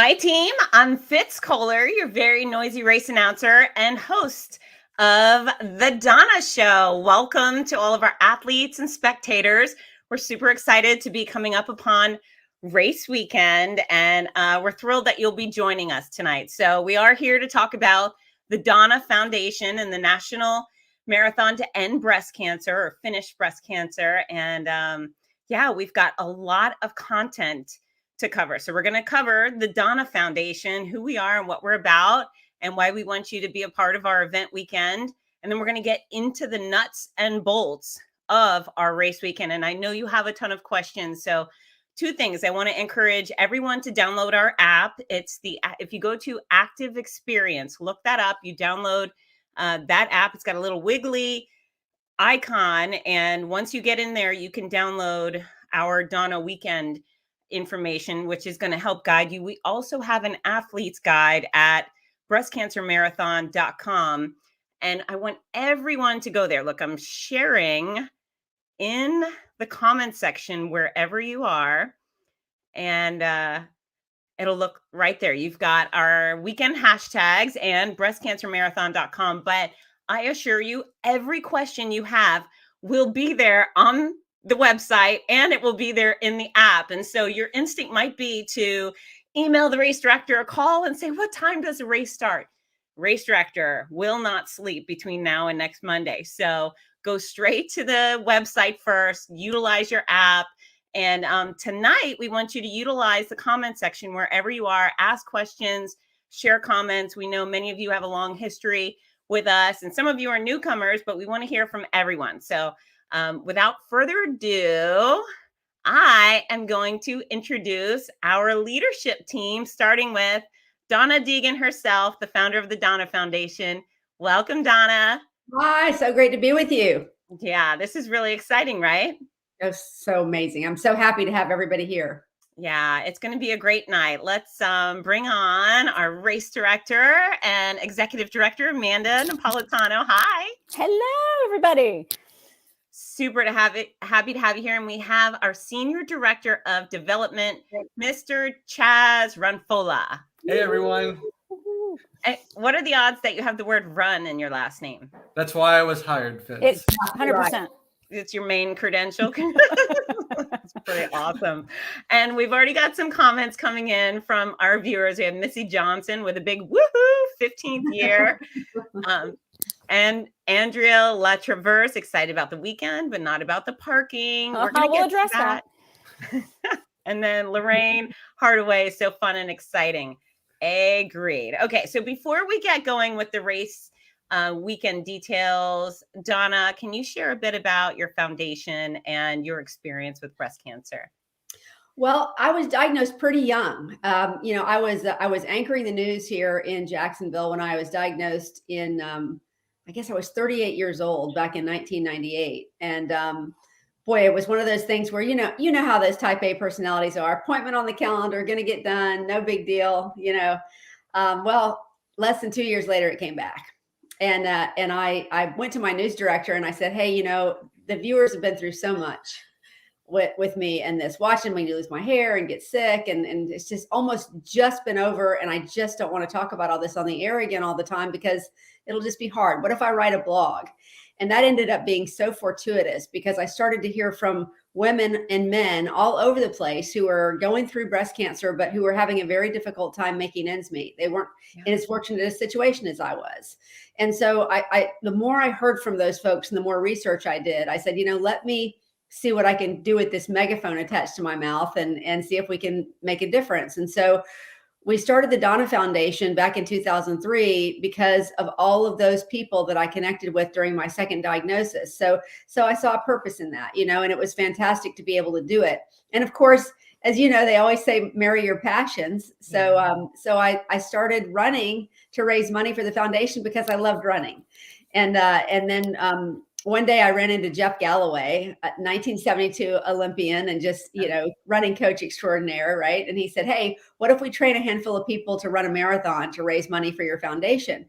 Hi, team. I'm Fitz Koehler, your very noisy race announcer and host of the Donna Show. Welcome to all of our athletes and spectators. We're super excited to be coming up upon race weekend, and we're thrilled that you'll be joining us tonight. So we are here to talk about the Donna Foundation and the National Marathon to End Breast Cancer, or Finish Breast Cancer. And yeah, we've got a lot of content to cover. So we're going to cover the Donna Foundation, who we are and what we're about, and why we want you to be a part of our event weekend. And then we're going to get into the nuts and bolts of our race weekend. And I know you have a ton of questions. So two things. I want to encourage everyone to download our app. If you go to Active Experience, look that up. You download that app. It's got a little wiggly icon. And once you get in there, you can download our Donna weekend information, which is going to help guide you. We also have an athlete's guide at breastcancermarathon.com. And I want everyone to go there. Look, I'm sharing in the comment section wherever you are. And it'll look right there. You've got our weekend hashtags and breastcancermarathon.com. But I assure you, every question you have will be there on the website, and it will be there in the app. And so your instinct might be to email the race director a call and say, what time does the race start? Race director will not sleep between now and next Monday. So go straight to the website first, utilize your app. And tonight, we want you to utilize the comment section wherever you are, ask questions, share comments. We know many of you have a long history with us, and some of you are newcomers, but we want to hear from everyone. So without further ado, I am going to introduce our leadership team, starting with Donna Deegan herself, the founder of the Donna Foundation. Welcome, Donna. Hi, so great to be with you. Yeah, this is really exciting, right? It's so amazing. I'm so happy to have everybody here. Yeah, it's going to be a great night. Let's bring on our race director and executive director, Amanda Napolitano. Hi. Hello, everybody. Super happy to have you here. And we have our senior director of development, Mr. Chaz Runfola. Hey, everyone. What are the odds that you have the word run in your last name? That's why I was hired, Fitz. It's 100%. It's your main credential. That's pretty awesome. And we've already got some comments coming in from our viewers. We have Missy Johnson with a big woohoo, 15th year. And Andrea LaTraverse, excited about the weekend, but not about the parking. We're going to address that. And then Lorraine Hardaway, so fun and exciting. Agreed. Okay, so before we get going with the race weekend details, Donna, can you share a bit about your foundation and your experience with breast cancer? Well, I was diagnosed pretty young. I was anchoring the news here in Jacksonville when I was diagnosed in, I guess I was 38 years old back in 1998. And boy, it was one of those things where, you know how those type A personalities are. Appointment on the calendar, going to get done, no big deal, well, less than 2 years later, it came back. And I went to my news director and I said, hey, the viewers have been through so much with me and this, watching me lose my hair and get sick. And it's just almost just been over. And I just don't want to talk about all this on the air again all the time because it'll just be hard. What if I write a blog? And that ended up being so fortuitous because I started to hear from women and men all over the place who are going through breast cancer, but who are having a very difficult time making ends meet. They weren't in as fortunate a situation as I was. And so the more I heard from those folks and the more research I did, I said, let me see what I can do with this megaphone attached to my mouth and see if we can make a difference. And so we started the Donna Foundation back in 2003 because of all of those people that I connected with during my second diagnosis. So I saw a purpose in that, and it was fantastic to be able to do it. And of course, as you know, they always say, marry your passions. So I started running to raise money for the foundation because I loved running. And then one day I ran into Jeff Galloway, a 1972 Olympian and just, running coach extraordinaire, right? And he said, hey, what if we train a handful of people to run a marathon to raise money for your foundation?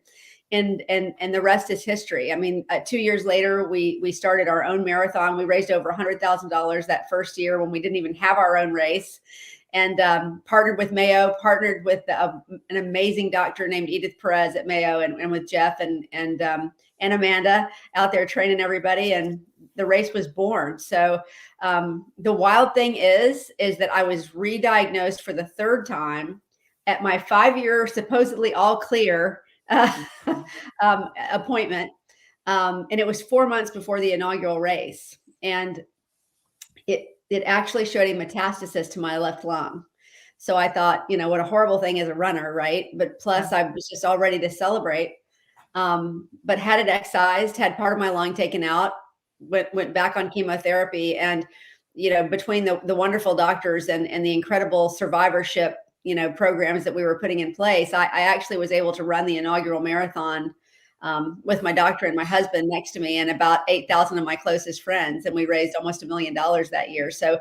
And the rest is history. I mean, 2 years later, we started our own marathon. We raised over $100,000 that first year when we didn't even have our own race. partnered with Mayo, partnered with an amazing doctor named Edith Perez at Mayo, and with Jeff and Amanda out there training everybody, and the race was born. So the wild thing is that I was re-diagnosed for the third time at my 5-year supposedly all clear appointment. And it was 4 months before the inaugural race. And it actually showed a metastasis to my left lung. So I thought, what a horrible thing as a runner, right? But plus I was just all ready to celebrate. But had it excised, had part of my lung taken out, went back on chemotherapy. And, between the wonderful doctors and the incredible survivorship, programs that we were putting in place, I actually was able to run the inaugural marathon with my doctor and my husband next to me and about 8,000 of my closest friends. And we raised almost $1 million that year. So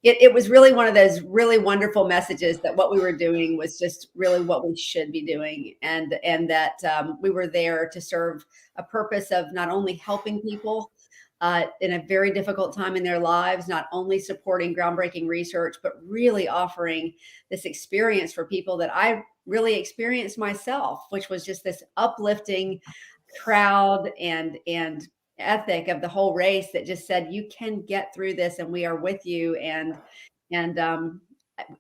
it was really one of those really wonderful messages that what we were doing was just really what we should be doing. And that we were there to serve a purpose of not only helping people in a very difficult time in their lives, not only supporting groundbreaking research, but really offering this experience for people that I really experienced myself, which was just this uplifting crowd and ethic of the whole race that just said, you can get through this and we are with you. And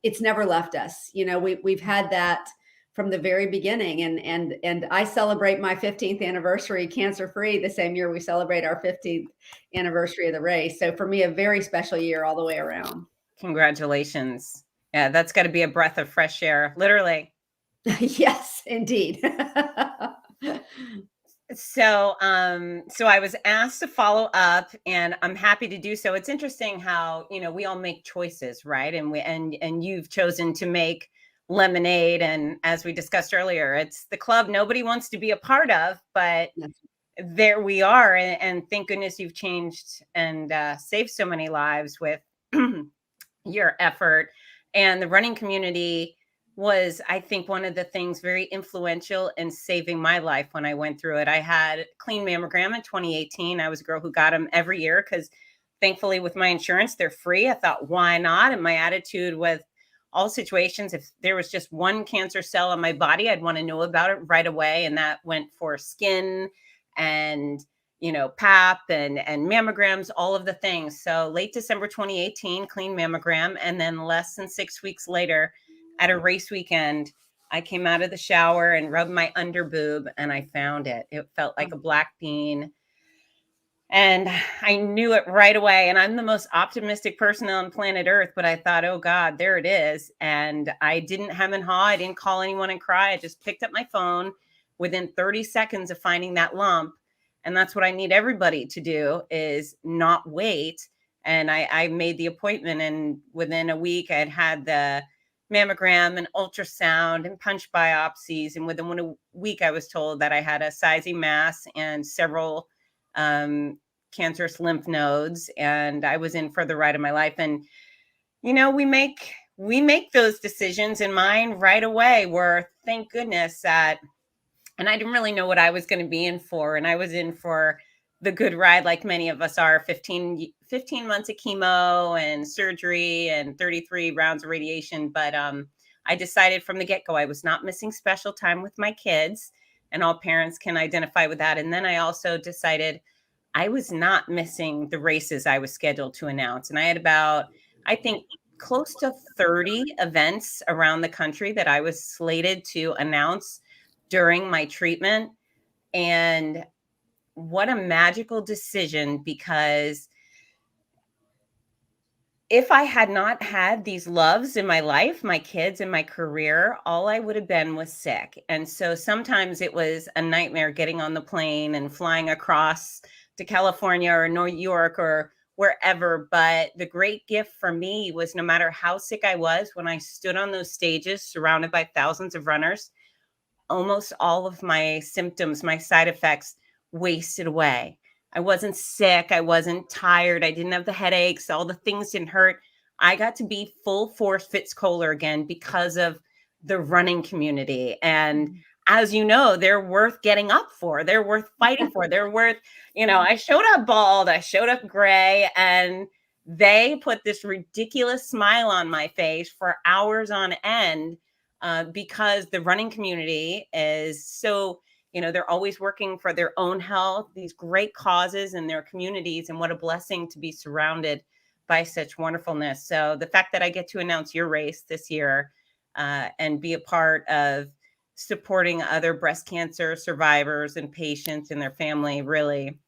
it's never left us. We've had that from the very beginning. And I celebrate my 15th anniversary cancer-free the same year we celebrate our 15th anniversary of the race. So for me, a very special year all the way around. Congratulations. Yeah, that's got to be a breath of fresh air, literally. Yes, indeed. So I was asked to follow up, and I'm happy to do so. It's interesting how, we all make choices, right? And you've chosen to make lemonade. And as we discussed earlier, it's the club nobody wants to be a part of, but there we are. And thank goodness you've changed and saved so many lives with your effort. And the running community was, I think, one of the things very influential in saving my life when I went through it. I had clean mammogram in 2018. I was a girl who got them every year because thankfully with my insurance, they're free. I thought, why not? And my attitude with all situations, if there was just one cancer cell on my body, I'd want to know about it right away. And that went for skin and, PAP and mammograms, all of the things. So late December 2018, clean mammogram. And then less than 6 weeks later, at a race weekend, I came out of the shower and rubbed my underboob and I found it. It felt like a black bean. And I knew it right away. And I'm the most optimistic person on planet Earth, but I thought, oh God, there it is. And I didn't hem and haw. I didn't call anyone and cry. I just picked up my phone within 30 seconds of finding that lump. And that's what I need everybody to do, is not wait. And I made the appointment, and within a week I had the mammogram and ultrasound and punch biopsies. And within a week, I was told that I had a sizing mass and several cancerous lymph nodes, and I was in for the ride of my life. And, we make those decisions, and mine right away were, thank goodness that, and I didn't really know what I was going to be in for. And I was in for the good ride, like many of us are. 15 months of chemo and surgery and 33 rounds of radiation. But I decided from the get-go I was not missing special time with my kids, and all parents can identify with that. And then I also decided I was not missing the races I was scheduled to announce. And I had about, I think, close to 30 events around the country that I was slated to announce during my treatment. And what a magical decision, because if I had not had these loves in my life, my kids and my career, all I would have been was sick. And so sometimes it was a nightmare getting on the plane and flying across to California or New York or wherever. But the great gift for me was, no matter how sick I was, when I stood on those stages surrounded by thousands of runners, almost all of my symptoms, my side effects wasted away. I wasn't sick. I wasn't tired. I didn't have the headaches. All the things didn't hurt. I got to be full force Fitz Koehler again because of the running community. And as you know, they're worth getting up for. They're worth fighting for. They're worth, I showed up bald. I showed up gray. And they put this ridiculous smile on my face for hours on end, because the running community is so, they're always working for their own health, these great causes in their communities. And what a blessing to be surrounded by such wonderfulness. So the fact that I get to announce your race this year, and be a part of supporting other breast cancer survivors and patients and their family really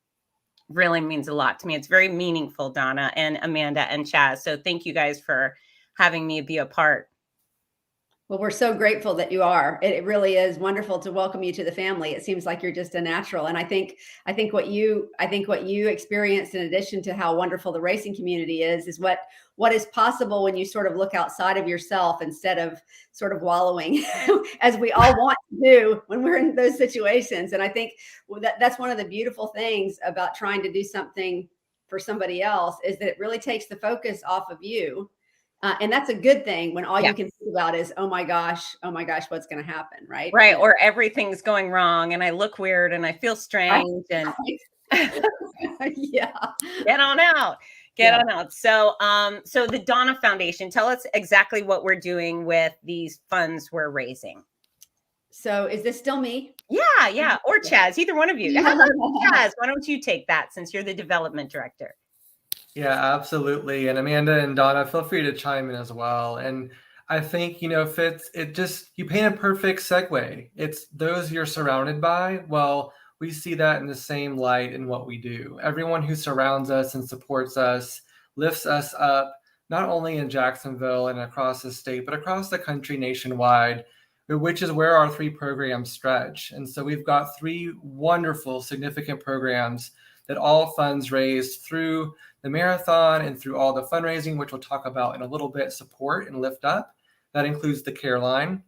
means a lot to me. It's very meaningful, Donna and Amanda and Chaz. So thank you guys for having me be a part. Well, we're so grateful that you are. It really is wonderful to welcome you to the family. It seems like you're just a natural. And I think what you experienced, in addition to how wonderful the racing community is what is possible when you sort of look outside of yourself instead of sort of wallowing as we all want to do when we're in those situations. And I think that's one of the beautiful things about trying to do something for somebody else, is that it really takes the focus off of you. And that's a good thing when all you can think about is, oh my gosh, what's going to happen, right? Right. Or everything's going wrong and I look weird and I feel strange. And yeah. Get on out. On out. So, so the Donna Foundation, tell us exactly what we're doing with these funds we're raising. So is this still me? Yeah. Or Chaz, either one of you. Chaz, why don't you take that since you're the development director? Yeah, absolutely. And Amanda and Donna, feel free to chime in as well. And I think, Fitz, you paint a perfect segue. It's those you're surrounded by. Well, we see that in the same light in what we do. Everyone who surrounds us and supports us, lifts us up, not only in Jacksonville and across the state, but across the country nationwide, which is where our 3 programs stretch. And so we've got 3 wonderful, significant programs that all funds raised through the marathon and through all the fundraising, which we'll talk about in a little bit, support and lift up. That includes the Care Line.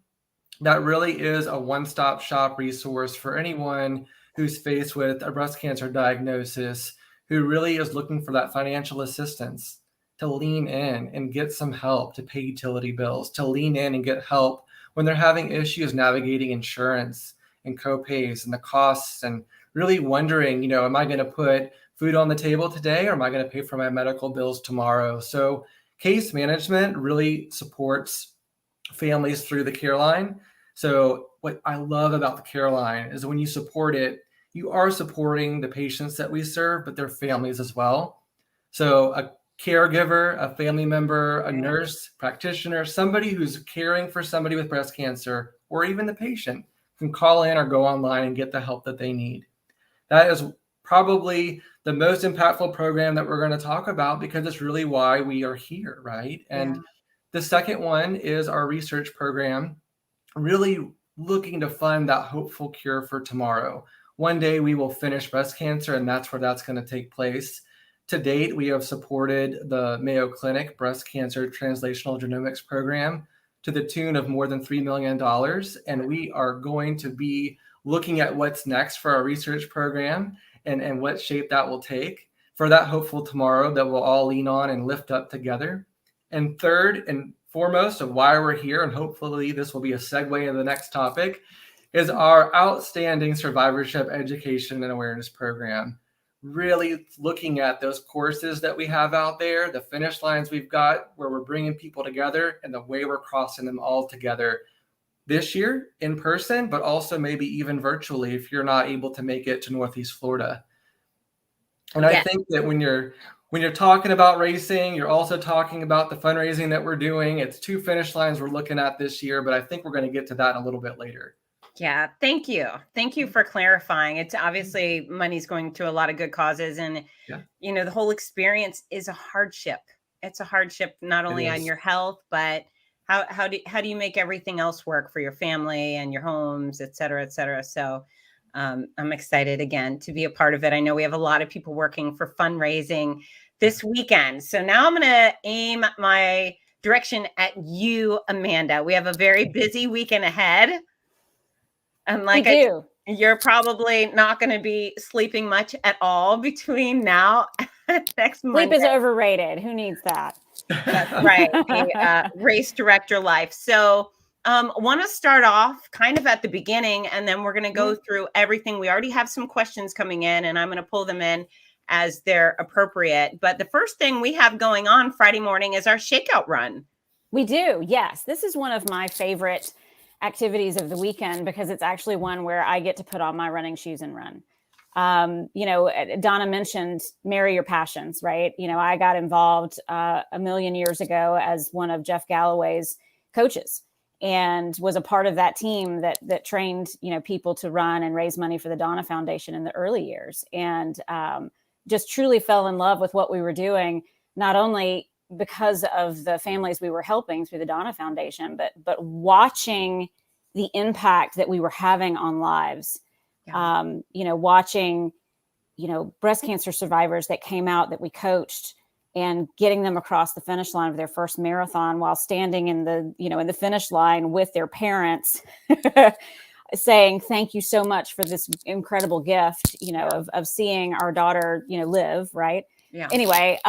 That really is a one-stop shop resource for anyone who's faced with a breast cancer diagnosis, who really is looking for that financial assistance, to lean in and get some help to pay utility bills, to lean in and get help when they're having issues navigating insurance and co-pays and the costs, and really wondering, am I going to put food on the table today, or am I going to pay for my medical bills tomorrow? So case management really supports families through the Care Line. So what I love about the Care Line is when you support it, you are supporting the patients that we serve, but their families as well. So a caregiver, a family member, a nurse, practitioner, somebody who's caring for somebody with breast cancer, or even the patient, can call in or go online and get the help that they need. That is probably the most impactful program that we're going to talk about, because it's really why we are here, right? And the second one is our research program, really looking to fund that hopeful cure for tomorrow. One day we will finish breast cancer, and that's where that's going to take place. To date, we have supported the Mayo Clinic Breast Cancer Translational Genomics Program to the tune of more than $3 million. And we are going to be looking at what's next for our research program and what shape that will take for that hopeful tomorrow that we'll all lean on and lift up together. And third and foremost of why we're here, and hopefully this will be a segue into the next topic, is our outstanding survivorship education and awareness program. Really looking at those courses that we have out there, the finish lines we've got, where we're bringing people together, and the way we're crossing them all together this year in person, but also maybe even virtually if you're not able to make it to Northeast Florida. And I think that when you're talking about racing, you're also talking about the fundraising that we're doing. It's 2 finish lines we're looking at this year, but I think we're going to get to that a little bit later. Yeah, thank you. Thank you for clarifying. It's obviously money's going to a lot of good causes, and the whole experience is a hardship. It's a hardship not only on your health, but how do you make everything else work for your family and your homes, et cetera, et cetera. So I'm excited again to be a part of it. I know we have a lot of people working for fundraising this weekend. So now I'm going to aim my direction at you, Amanda. We have a very busy weekend ahead. And like you're probably not going to be sleeping much at all between now and next Monday. Sleep is overrated. Who needs that? That's right. The race director life. So want to start off kind of at the beginning, and then we're going to go through everything. We already have some questions coming in, and I'm going to pull them in as they're appropriate. But the first thing we have going on Friday morning is our Shakeout Run. We do. Yes. This is one of my favorite activities of the weekend because it's actually one where I get to put on my running shoes and run. Donna mentioned marry your passions, right? I got involved a million years ago as one of Jeff Galloway's coaches and was a part of that team that trained, people to run and raise money for the Donna Foundation in the early years. And just truly fell in love with what we were doing, not only because of the families we were helping through the Donna Foundation, but watching the impact that we were having on lives. Yeah. Watching, breast cancer survivors that came out that we coached and getting them across the finish line of their first marathon while standing in the finish line with their parents saying, thank you so much for this incredible gift, of seeing our daughter, live. Right. Yeah. Anyway,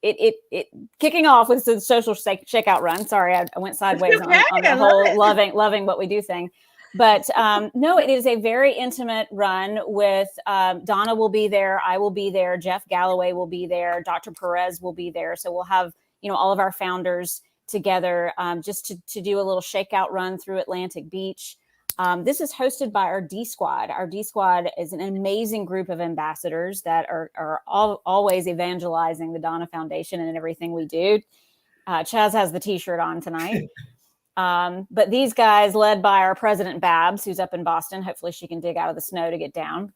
it kicking off with the social shakeout run. Sorry, I went sideways on the whole loving what we do thing. But no, it is a very intimate run with Donna will be there. I will be there. Jeff Galloway will be there. Dr. Perez will be there. So we'll have, all of our founders together just to do a little shakeout run through Atlantic Beach. This is hosted by our D Squad. Our D Squad is an amazing group of ambassadors that are always evangelizing the Donna Foundation and everything we do. Chaz has the t-shirt on tonight. But these guys, led by our president, Babs, who's up in Boston, hopefully she can dig out of the snow to get down.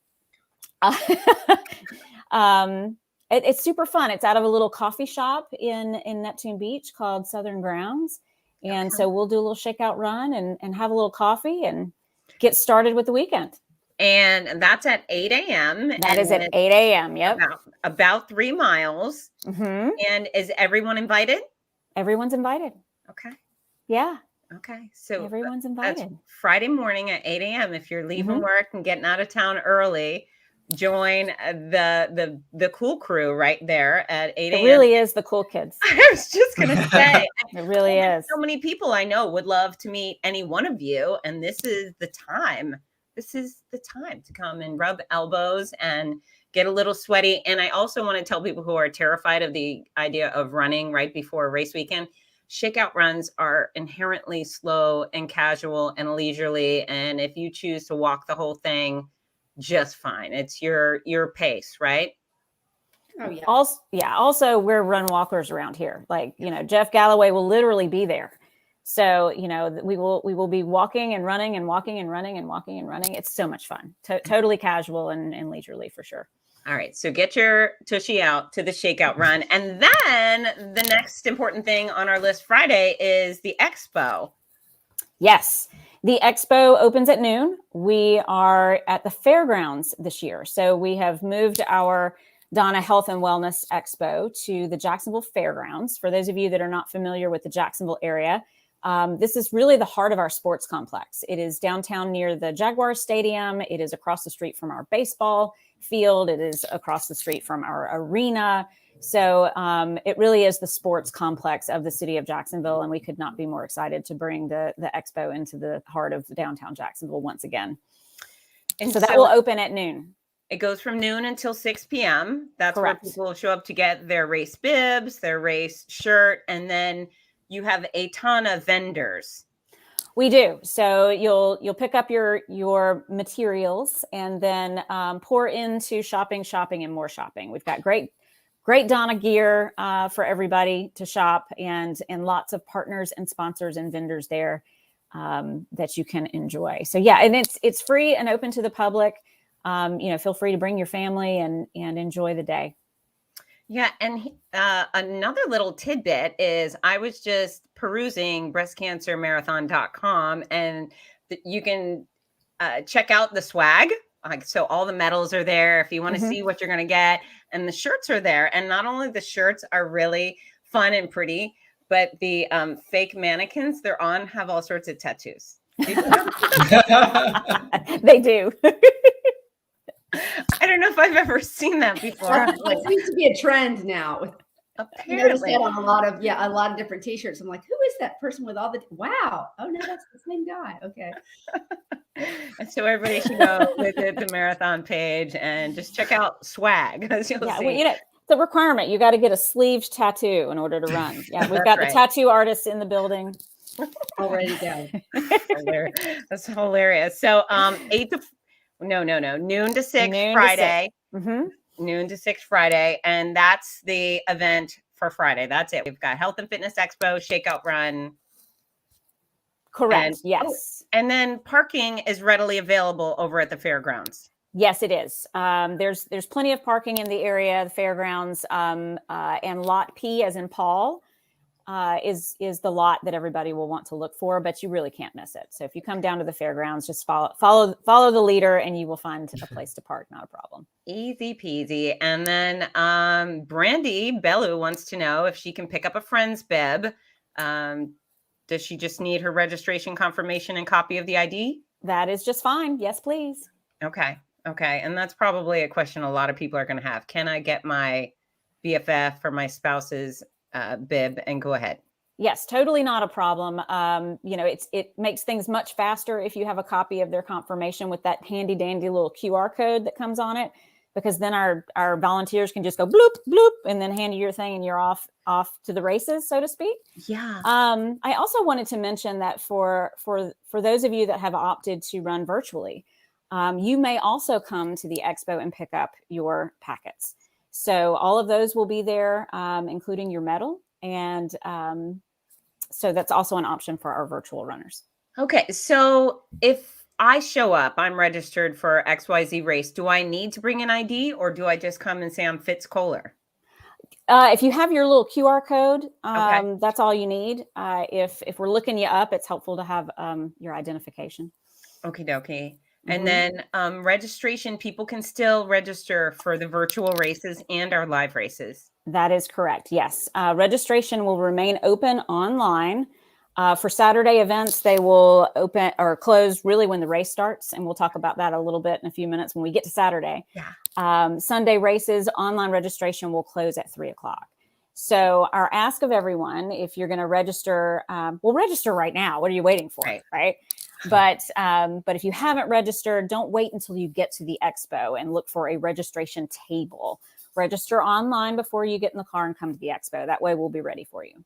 It's super fun. It's out of a little coffee shop in Neptune Beach called Southern Grounds. And so we'll do a little shakeout run and have a little coffee and get started with the weekend. And that's at 8 a.m. That is at 8 a.m. Yep. About 3 miles. Mm-hmm. And is everyone invited? Everyone's invited. Okay. Yeah. Okay. So everyone's invited. That's Friday morning at 8 a.m. If you're leaving work and getting out of town early, join the cool crew right there at 8 a.m. It really is the cool kids. I was just going to say. It really is. So many people I know would love to meet any one of you. And this is the time. This is the time to come and rub elbows and get a little sweaty. And I also want to tell people who are terrified of the idea of running right before a race weekend, shakeout runs are inherently slow and casual and leisurely. And if you choose to walk the whole thing, just fine. It's your pace, right? Oh yeah. Also, we're run walkers around here. Like, Jeff Galloway will literally be there. So, we will be walking and running and walking and running and walking and running. It's so much fun. Totally casual and leisurely for sure. All right. So get your tushy out to the shakeout run. And then the next important thing on our list Friday is the Expo. Yes. The Expo opens at noon. We are at the fairgrounds this year. So we have moved our Donna Health and Wellness Expo to the Jacksonville Fairgrounds. For those of you that are not familiar with the Jacksonville area, this is really the heart of our sports complex. It is downtown near the Jaguar Stadium. It is across the street from our baseball field. It is across the street from our arena. So it really is the sports complex of the city of Jacksonville. And we could not be more excited to bring the Expo into the heart of downtown Jacksonville once again. And so that will open at noon. It goes from noon until 6 p.m. That's correct. Where people show up to get their race bibs, their race shirt, and then you have a ton of vendors. We do. So you'll pick up your materials and then pour into shopping, and more shopping. We've got great Donna gear for everybody to shop and lots of partners and sponsors and vendors there that you can enjoy. So yeah, and it's free and open to the public. Feel free to bring your family and enjoy the day. Yeah. And another little tidbit is I was just perusing breastcancermarathon.com and you can check out the swag. So all the medals are there if you want to see what you're going to get. And the shirts are there. And not only the shirts are really fun and pretty, but the fake mannequins they're on have all sorts of tattoos. They do. I don't know if I've ever seen that before. It seems to be a trend now. Apparently. I noticed that on a lot of different t-shirts. I'm like, who is that person with all the wow? Oh no, that's the same guy. Okay. And so everybody should go visit the marathon page and just check out swag, as you'll Yeah, see. well, it's a requirement. You got to get a sleeved tattoo in order to run. Yeah, we've That's got right. the tattoo artists in the building. Already go. That's hilarious. So noon to 6 Noon to Friday. 6. Mm-hmm. Noon to 6 Friday. And that's the event for Friday. That's it. We've got Health and Fitness Expo, Shakeout Run. Correct. And, yes. And then parking is readily available over at the fairgrounds. Yes, it is. There's plenty of parking in the area, the fairgrounds, and lot P, as in Paul, is the lot that everybody will want to look for, but you really can't miss it. So if you come down to the fairgrounds, just follow the leader, and you will find a place to park. Not a problem. Easy peasy. And then Brandy Bellu wants to know if she can pick up a friend's bib. Does she just need her registration confirmation and copy of the ID? That is just fine. Yes, please. Okay. And that's probably a question a lot of people are going to have. Can I get my BFF or my spouse's bib and go ahead? Yes, totally not a problem. It makes things much faster if you have a copy of their confirmation with that handy dandy little QR code that comes on it, because then our volunteers can just go bloop, bloop, and then hand you your thing and you're off to the races, so to speak. Yeah. I also wanted to mention that for those of you that have opted to run virtually, you may also come to the expo and pick up your packets. So all of those will be there, including your medal. And so that's also an option for our virtual runners. Okay. So if I show up, I'm registered for XYZ race. Do I need to bring an ID, or do I just come and say I'm Fitz Koehler? If you have your little QR code, that's all you need. If we're looking you up, it's helpful to have your identification. Okie dokie. And then registration, people can still register for the virtual races and our live races. That is correct. Yes. Registration will remain open online. For Saturday events, they will open or close really when the race starts. And we'll talk about that a little bit in a few minutes when we get to Saturday. Yeah. Sunday races, online registration will close at 3:00. So our ask of everyone, if you're going to register, well, register right now. What are you waiting for? Right. But if you haven't registered, don't wait until you get to the expo and look for a registration table. Register online before you get in the car and come to the expo. That way we'll be ready for you.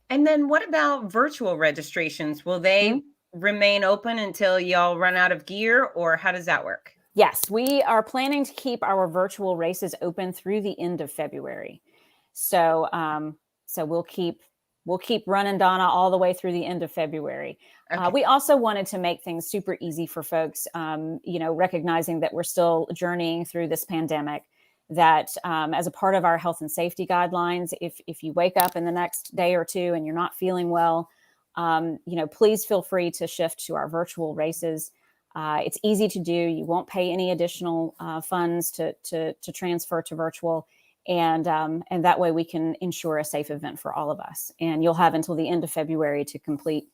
And then what about virtual registrations? Will they remain open until y'all run out of gear, or how does that work? Yes, we are planning to keep our virtual races open through the end of February. So we'll keep running Donna all the way through the end of February. Okay. We also wanted to make things super easy for folks, recognizing that we're still journeying through this pandemic, that as a part of our health and safety guidelines, if you wake up in the next day or two and you're not feeling well, please feel free to shift to our virtual races. It's easy to do. You won't pay any additional funds to transfer to virtual. And that way we can ensure a safe event for all of us. And you'll have until the end of February to complete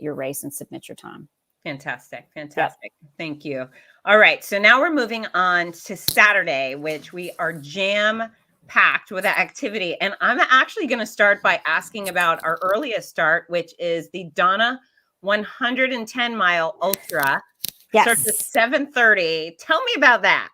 your race and submit your time. Fantastic. Yep. Thank you. All right. So now we're moving on to Saturday, which we are jam-packed with activity. And I'm actually going to start by asking about our earliest start, which is the Donna 110-mile Ultra. Yes. Starts at 7:30. Tell me about that.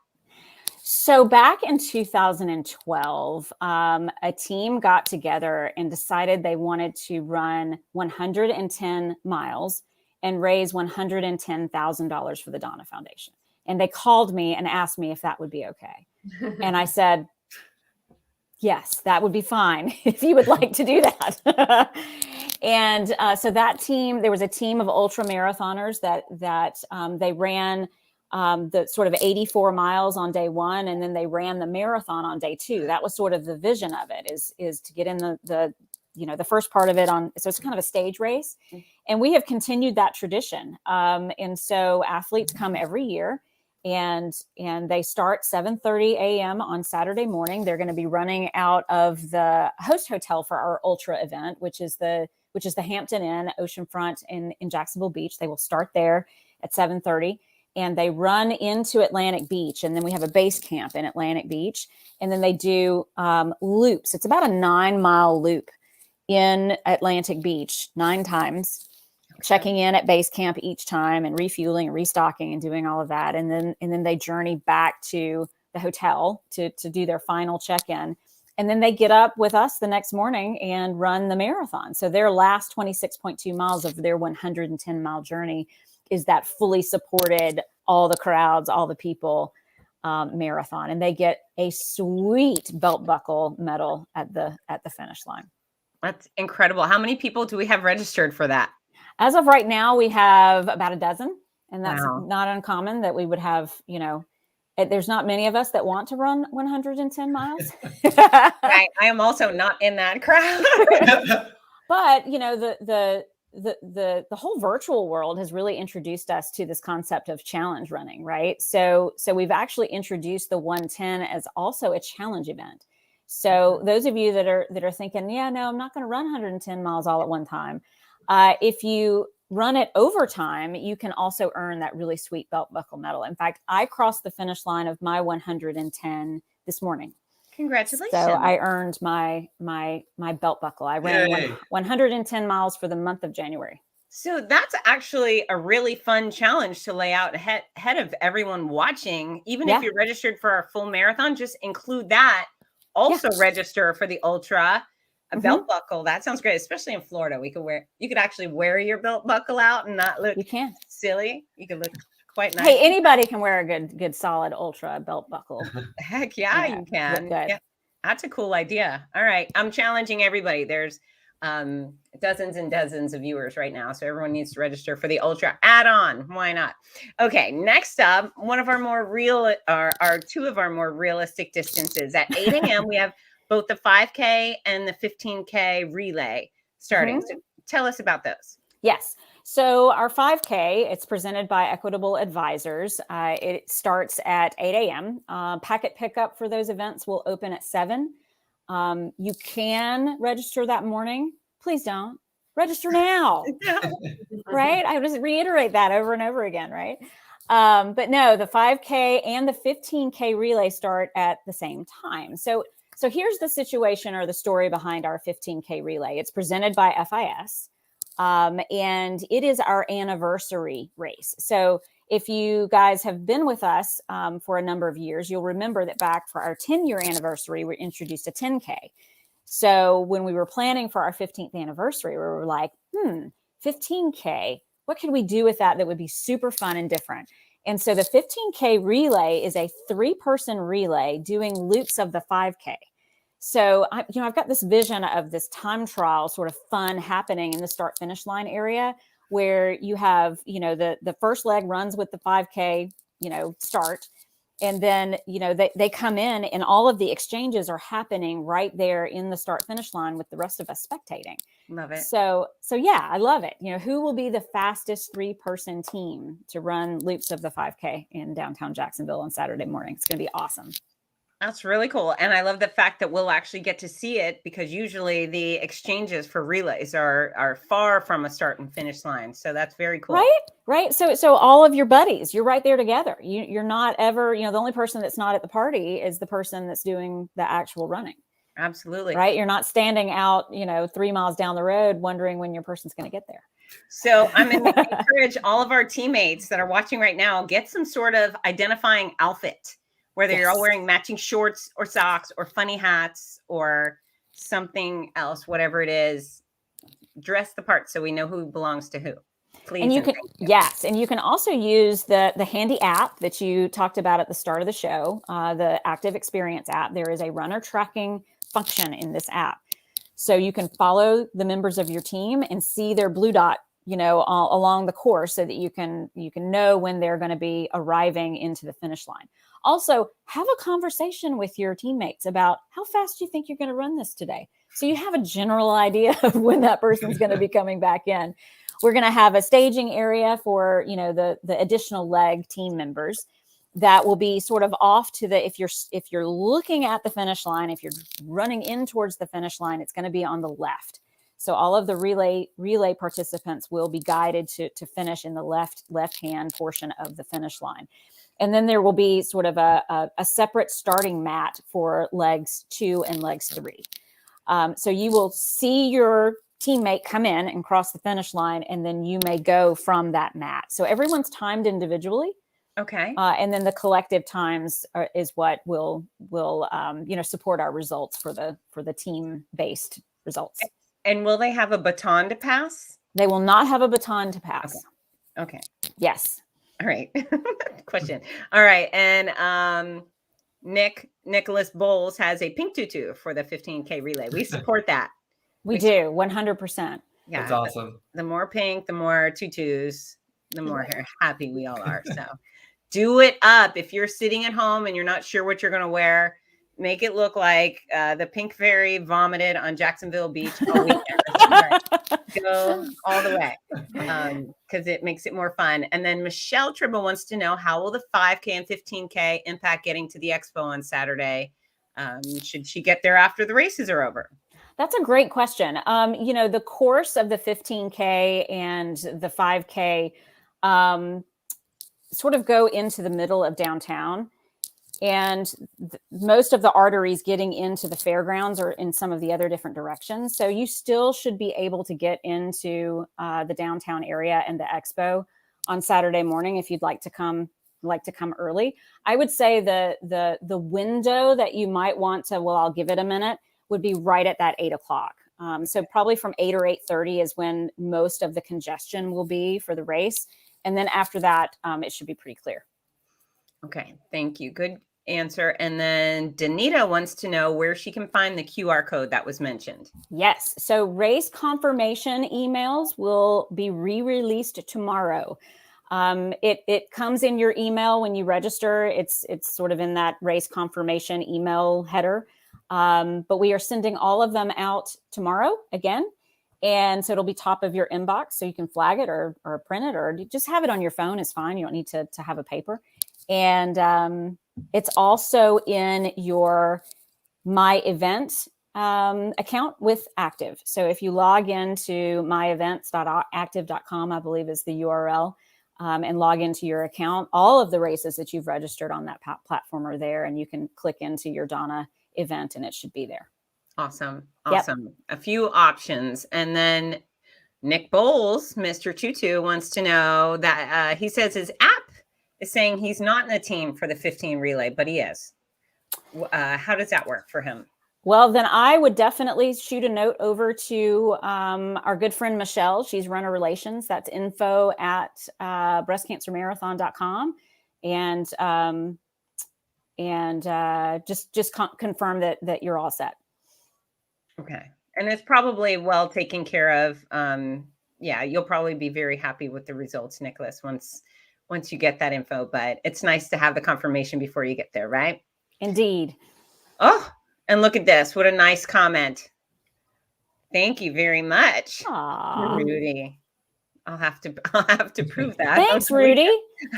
So back in 2012, a team got together and decided they wanted to run 110 miles and raise $110,000 for the Donna Foundation. And they called me and asked me if that would be okay. And I said, yes, that would be fine if you would like to do that. And so that team, there was a team of ultra marathoners that they ran the sort of 84 miles on day one, and then they ran the marathon on day two. That was sort of the vision of it, is to get in the first part of it on. So it's kind of a stage race, and we have continued that tradition. And so athletes come every year, and they start 7:30 a.m. on Saturday morning. They're going to be running out of the host hotel for our ultra event, which is the Hampton Inn Oceanfront in Jacksonville Beach. They will start there at 7:30. And they run into Atlantic Beach. And then we have a base camp in Atlantic Beach. And then they do loops. It's about a 9-mile loop in Atlantic Beach 9 times. checking in at base camp each time and refueling and restocking and doing all of that. And then they journey back to the hotel to do their final check-in. And then they get up with us the next morning and run the marathon. So their last 26.2 miles of their 110-mile journey is that fully supported, all the crowds, all the people marathon. And they get a sweet belt buckle medal at the finish line. That's incredible. How many people do we have registered for that? As of right now, we have about a dozen. And that's Wow. not uncommon that we would have, there's not many of us that want to run 110 miles. I am also not in that crowd. But, the whole virtual world has really introduced us to this concept of challenge running, right? So we've actually introduced the 110 as also a challenge event. So those of you that are thinking, yeah, no, I'm not going to run 110 miles all at one time. If you run it over time, you can also earn that really sweet belt buckle medal. In fact, I crossed the finish line of my 110 this morning. Congratulations. So I earned my belt buckle. I ran 110 miles for the month of January. So that's actually a really fun challenge to lay out ahead of everyone watching. Even if you're registered for our full marathon, just include that. Also register for the ultra. A belt buckle. That sounds great, especially in Florida. You could actually wear your belt buckle out and not look silly. You could look quite nice. Hey, anybody can wear a good solid ultra belt buckle. Heck yeah, you can. Yeah, that's a cool idea. All right. I'm challenging everybody. There's dozens and dozens of viewers right now. So everyone needs to register for the ultra add-on. Why not? Okay. Next up, two of our more realistic distances. At 8 a.m., we have both the 5K and the 15K relay starting. So tell us about those. Yes. So our 5K, it's presented by Equitable Advisors. It starts at 8 a.m. Packet pickup for those events will open at 7. You can register that morning. Please don't. Register now. Right? I just reiterate that over and over again, right? But no, the 5K and the 15K relay start at the same time. So here's the situation or the story behind our 15K relay. It's presented by FIS. And it is our anniversary race. So if you guys have been with us for a number of years, you'll remember that back for our 10-year anniversary, we introduced a 10K. So when we were planning for our 15th anniversary, we were like, 15K, what could we do with that would be super fun and different? And so the 15K relay is a 3-person relay doing loops of the 5K. So, I've got this vision of this time trial sort of fun happening in the start finish line area where you have, the first leg runs with the 5K, start. And then, they come in and all of the exchanges are happening right there in the start finish line with the rest of us spectating. Love it. So yeah, I love it. Who will be the fastest 3-person team to run loops of the 5K in downtown Jacksonville on Saturday morning? It's going to be awesome. That's really cool. And I love the fact that we'll actually get to see it because usually the exchanges for relays are far from a start and finish line. So that's very cool. Right. So all of your buddies, you're right there together. You're not ever, the only person that's not at the party is the person that's doing the actual running. Absolutely. Right. You're not standing out, 3 miles down the road wondering when your person's going to get there. So I'm going to encourage all of our teammates that are watching right now, get some sort of identifying outfit. Whether you're all wearing matching shorts or socks or funny hats or something else, whatever it is, dress the part so we know who belongs to who. Please. And you can, and you can also use the handy app that you talked about at the start of the show, the Active Experience app. There is a runner tracking function in this app. So you can follow the members of your team and see their blue dot, all along the course so that you can know when they're going to be arriving into the finish line. Also, have a conversation with your teammates about how fast you think you're going to run this today. So you have a general idea of when that person's going to be coming back in. We're going to have a staging area for, the additional leg team members that will be sort of off to the, if you're looking at the finish line, if you're running in towards the finish line, it's going to be on the left. So all of the relay participants will be guided to finish in the left-hand portion of the finish line. And then there will be sort of a separate starting mat for legs 2 and legs 3. So you will see your teammate come in and cross the finish line, and then you may go from that mat. So everyone's timed individually. Okay. And then the collective times is what will support our results for the team-based results. And will they have a baton to pass? They will not have a baton to pass. Okay. Yes. All right. Question. All right. And Nicholas Bowles has a pink tutu for the 15K relay. We support that. We do 100%. Yeah. That's awesome. The more pink, the more tutus, the more happy we all are. So do it up. If you're sitting at home and you're not sure what you're going to wear, make it look like the pink fairy vomited on Jacksonville Beach all weekend. Go all the way because it makes it more fun. And then Michelle Tribble wants to know, how will the 5K and 15K impact getting to the Expo on Saturday? Should she get there after the races are over? That's a great question. The course of the 15K and the 5K sort of go into the middle of downtown. And most of the arteries getting into the fairgrounds are in some of the other different directions. So you still should be able to get into the downtown area and the Expo on Saturday morning if you'd like to come early. I would say the window that you might want to, well, I'll give it a minute, would be right at that 8 o'clock. So probably from 8 or 8:30 is when most of the congestion will be for the race. And then after that, it should be pretty clear. Okay, thank you. Good answer. And then Danita wants to know where she can find the QR code that was mentioned. Yes. So race confirmation emails will be re-released tomorrow. It comes in your email when you register. It's sort of in that race confirmation email header. But we are sending all of them out tomorrow again. And so it'll be top of your inbox. So you can flag it or print it, or just have it on your phone is fine. You don't need to have a paper. And it's also in your My Event account with Active. So if you log into myevents.active.com, I believe is the URL, and log into your account, all of the races that you've registered on that platform are there, and you can click into your Donna event and it should be there. Awesome. Yep. A few options. And then Nick Bowles, Mr. Tutu, wants to know that he says his app is saying he's not in the team for the 15 relay, but he is. How does that work for him? Well, then I would definitely shoot a note over to our good friend Michelle. She's runner relations. That's info@breastcancermarathon.com. And just confirm that you're all set. Okay. And it's probably well taken care of. You'll probably be very happy with the results, Nicholas, once you get that info. But it's nice to have the confirmation before you get there, right? Indeed. Oh, and look at this. What a nice comment. Thank you very much, Aww. Rudy. I'll have to prove that. Thanks, Rudy.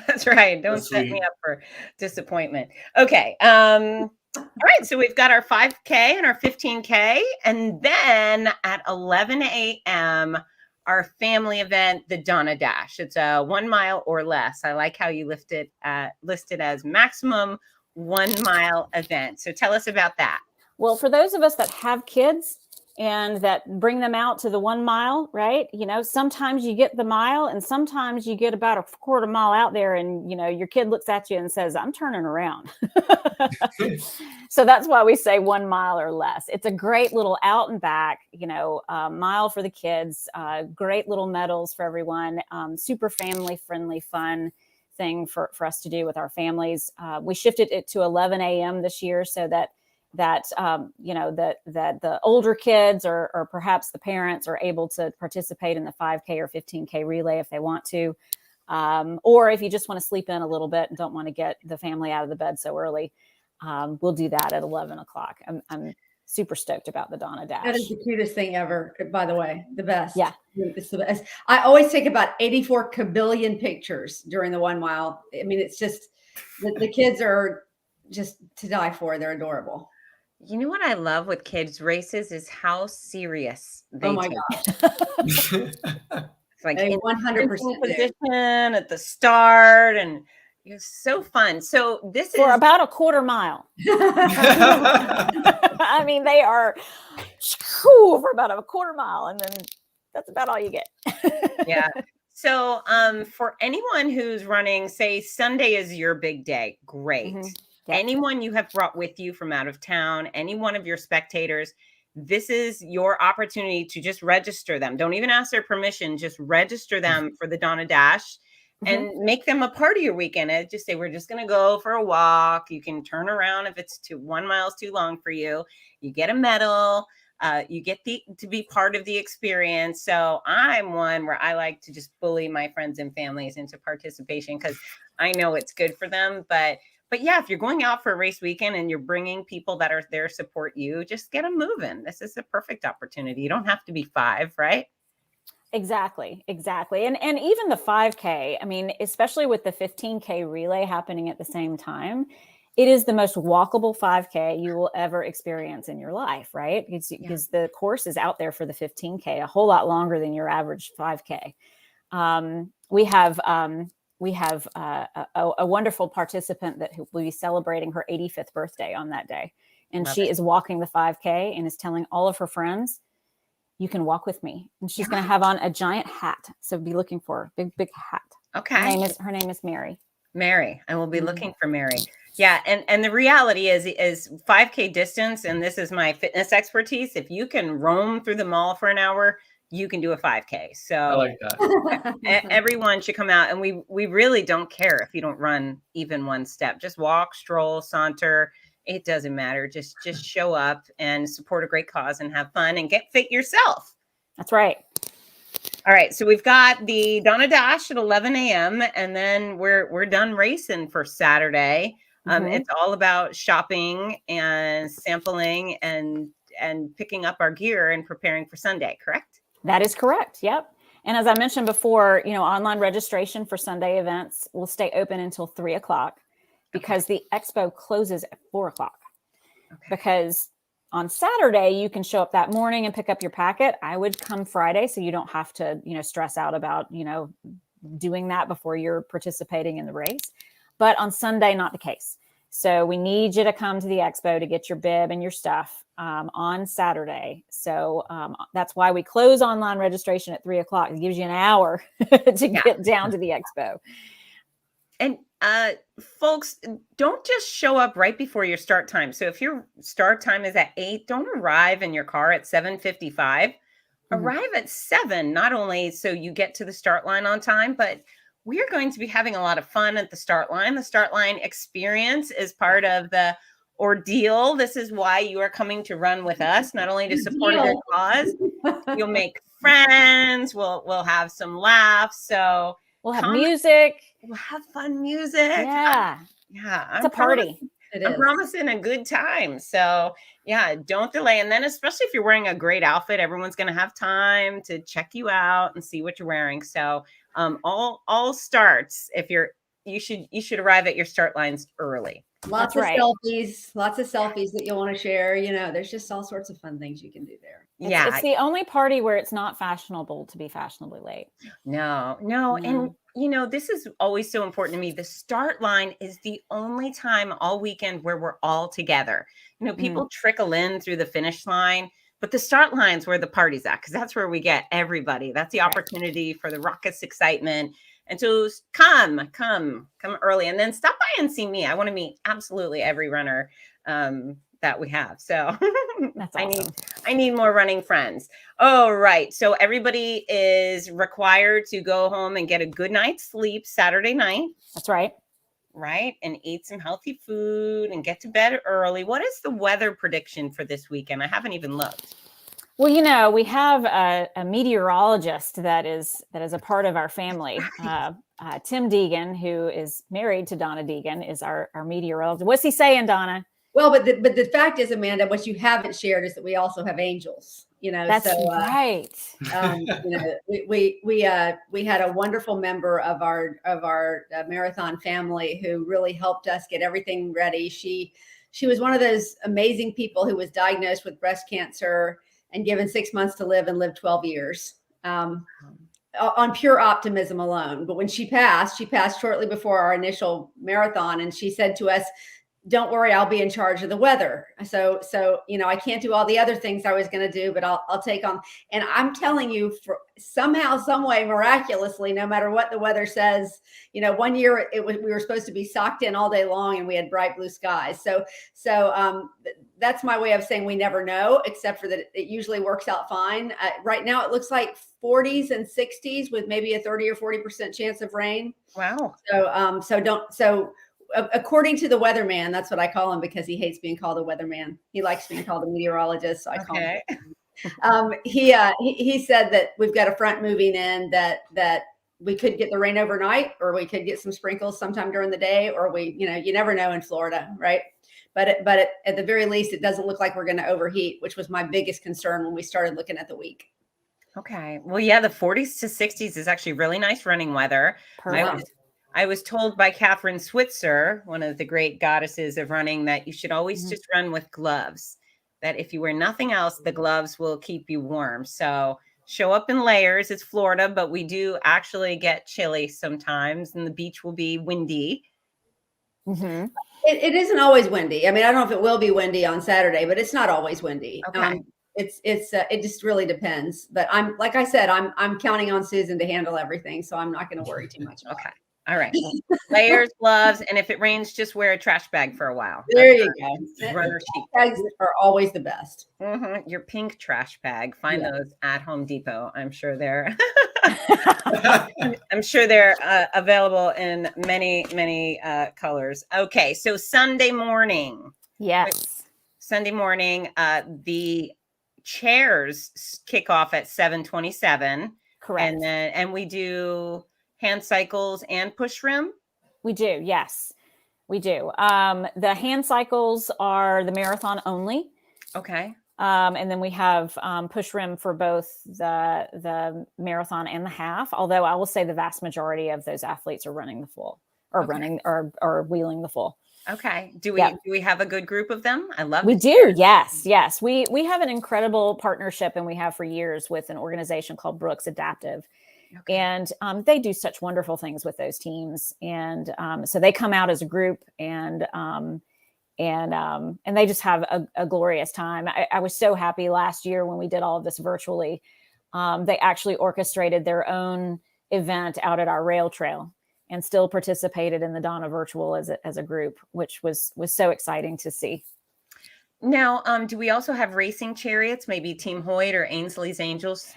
That's right. Don't set me up for disappointment. Okay. All right. So we've got our 5K and our 15K. And then at 11 a.m., our family event, the Donna Dash. It's a 1 mile or less. I like how you listed as maximum 1 mile event. So tell us about that. Well, for those of us that have kids and that bring them out to the 1 mile, right? Sometimes you get the mile and sometimes you get about a quarter mile out there and, your kid looks at you and says, I'm turning around. So that's why we say 1 mile or less. It's a great little out and back, mile for the kids, great little medals for everyone, super family friendly, fun thing for us to do with our families. We shifted it to 11 a.m. this year so that the older kids or perhaps the parents are able to participate in the 5K or 15K relay if they want to, or if you just want to sleep in a little bit and don't want to get the family out of the bed so early, we'll do that at 11 o'clock. I'm super stoked about the Donna Dash. That is the cutest thing ever, by the way. The best. Yeah. It's the best. I always take about 84 kabillion pictures during the 1 mile. I mean, it's just, the kids are just to die for. They're adorable. You know what I love with kids races is how serious they Oh my take. gosh. It's like They in 100% position at the start, and It's so fun. So this for is about a quarter mile. I mean, they are for about a quarter mile, and then that's about all you get. yeah. So for anyone who's running, say Sunday is your big day, great. Yep. Anyone you have brought with you from out of town, any one of your spectators, this is your opportunity to just register them. Don't even ask their permission, just register them for the Donna Dash and make them a part of your weekend. And just say, we're just going to go for a walk. You can turn around if it's 1 mile too long for you. You get a medal. You get to be part of the experience. So I'm one where I like to just bully my friends and families into participation because I know it's good for them. But yeah, if you're going out for a race weekend and you're bringing people that are there to support you, just get them moving. This is a perfect opportunity. You don't have to be 5, right? Exactly. And even the 5K, I mean, especially with the 15K relay happening at the same time, it is the most walkable 5K you will ever experience in your life, right? Because the course is out there for the 15K, a whole lot longer than your average 5K. We have a wonderful participant that will be celebrating her 85th birthday on that day. And she is walking the 5K and is telling all of her friends, you can walk with me. And she's going to have on a giant hat. So be looking for her. Big hat. Okay. Her name is Mary. Mary. I will be looking for Mary. Yeah. And the reality is 5K distance. And this is my fitness expertise. If you can roam through the mall for an hour, you can do a 5K. So I like that. Everyone should come out, and we really don't care if you don't run even one step. Just walk, stroll, saunter. It doesn't matter. Just show up and support a great cause and have fun and get fit yourself. That's right. All right. So we've got the Donna Dash at 11 a.m. and then we're done racing for Saturday. It's all about shopping and sampling and picking up our gear and preparing for Sunday, correct? That is correct. Yep. And as I mentioned before, online registration for Sunday events will stay open until 3:00 because the expo closes at 4:00. Okay. Because on Saturday, you can show up that morning and pick up your packet. I would come Friday so you don't have to, stress out about, doing that before you're participating in the race. But on Sunday, not the case. So we need you to come to the expo to get your bib and your stuff on Saturday. So that's why we close online registration at 3:00. It gives you an hour to get down to the expo. And folks, don't just show up right before your start time. So if your start time is at 8, don't arrive in your car at 7:55. Arrive at 7, not only so you get to the start line on time, but we're going to be having a lot of fun at the start line. The start line experience is part of the ordeal. This is why you are coming to run with us, not only to support a good cause. You'll make friends. We'll have some laughs. So we'll have music. We'll have fun music. Yeah. It's a party. I'm promising a good time. So yeah, don't delay. And then especially if you're wearing a great outfit, everyone's going to have time to check you out and see what you're wearing. So all starts, you should arrive at your start lines early. Lots of selfies that you'll want to share. There's just all sorts of fun things you can do there. It's the only party where it's not fashionable to be fashionably late. No. And this is always so important to me. The start line is the only time all weekend where we're all together. People trickle in through the finish line, but the start line's where the party's at, because that's where we get everybody. That's the opportunity for the raucous excitement. And so come early, and then stop by and see me. I want to meet absolutely every runner that we have. So that's awesome. I need more running friends. Oh, right. So everybody is required to go home and get a good night's sleep Saturday night. That's right. Right. And eat some healthy food and get to bed early. What is the weather prediction for this weekend? I haven't even looked. Well, we have a meteorologist that is a part of our family. Tim Deegan, who is married to Donna Deegan, is our meteorologist. What's he saying, Donna? Well, but the fact is, Amanda, what you haven't shared is that we also have angels. That's right. We had a wonderful member of our marathon family who really helped us get everything ready. She was one of those amazing people who was diagnosed with breast cancer and given 6 months to live and lived 12 years. on pure optimism alone. But when she passed shortly before our initial marathon, and she said to us, "Don't worry, I'll be in charge of the weather." So, I can't do all the other things I was going to do, but I'll take on. And I'm telling you, for somehow, some way, miraculously, no matter what the weather says, one year we were supposed to be socked in all day long, and we had bright blue skies. So that's my way of saying we never know, except for that it usually works out fine. Right now, it looks like 40s and 60s with maybe a 30 or 40% chance of rain. Wow. So according to the weatherman, that's what I call him, because he hates being called a weatherman. He likes being called a meteorologist. So I call him. He said that we've got a front moving in that we could get the rain overnight, or we could get some sprinkles sometime during the day, or you never know in Florida, right? But at the very least, it doesn't look like we're going to overheat, which was my biggest concern when we started looking at the week. Okay. Well, yeah, the 40s to 60s is actually really nice running weather. I was told by Catherine Switzer, one of the great goddesses of running, that you should always just run with gloves. That if you wear nothing else, the gloves will keep you warm. So show up in layers. It's Florida, but we do actually get chilly sometimes, and the beach will be windy. Mm-hmm. It isn't always windy. I mean, I don't know if it will be windy on Saturday, but it's not always windy. Okay. It just really depends. But like I said, I'm counting on Susan to handle everything, so I'm not going to worry too much about it. All right. Layers, gloves, and if it rains, just wear a trash bag for a while. There you go. Runner chic. Bags are always the best. Mm-hmm. Your pink trash bag. Find those at Home Depot. I'm sure they're available in many, many colors. Okay, so Sunday morning. Yes. Sunday morning, the chairs kick off at 7:27. Correct. And we do hand cycles and push rim? We do, yes. We do. The hand cycles are the marathon only. Okay. And then we have push rim for both the marathon and the half. Although I will say the vast majority of those athletes are running the full, or running or wheeling the full. Okay. Do we have a good group of them? I love. We do. Yes. We have an incredible partnership, and we have for years, with an organization called Brooks Adaptive. Okay. And they do such wonderful things with those teams. And so they come out as a group, and they just have a glorious time. I was so happy last year when we did all of this virtually. They actually orchestrated their own event out at our rail trail, and still participated in the Donna Virtual as a group, which was so exciting to see. Now, do we also have racing chariots, maybe Team Hoyt or Ainsley's Angels?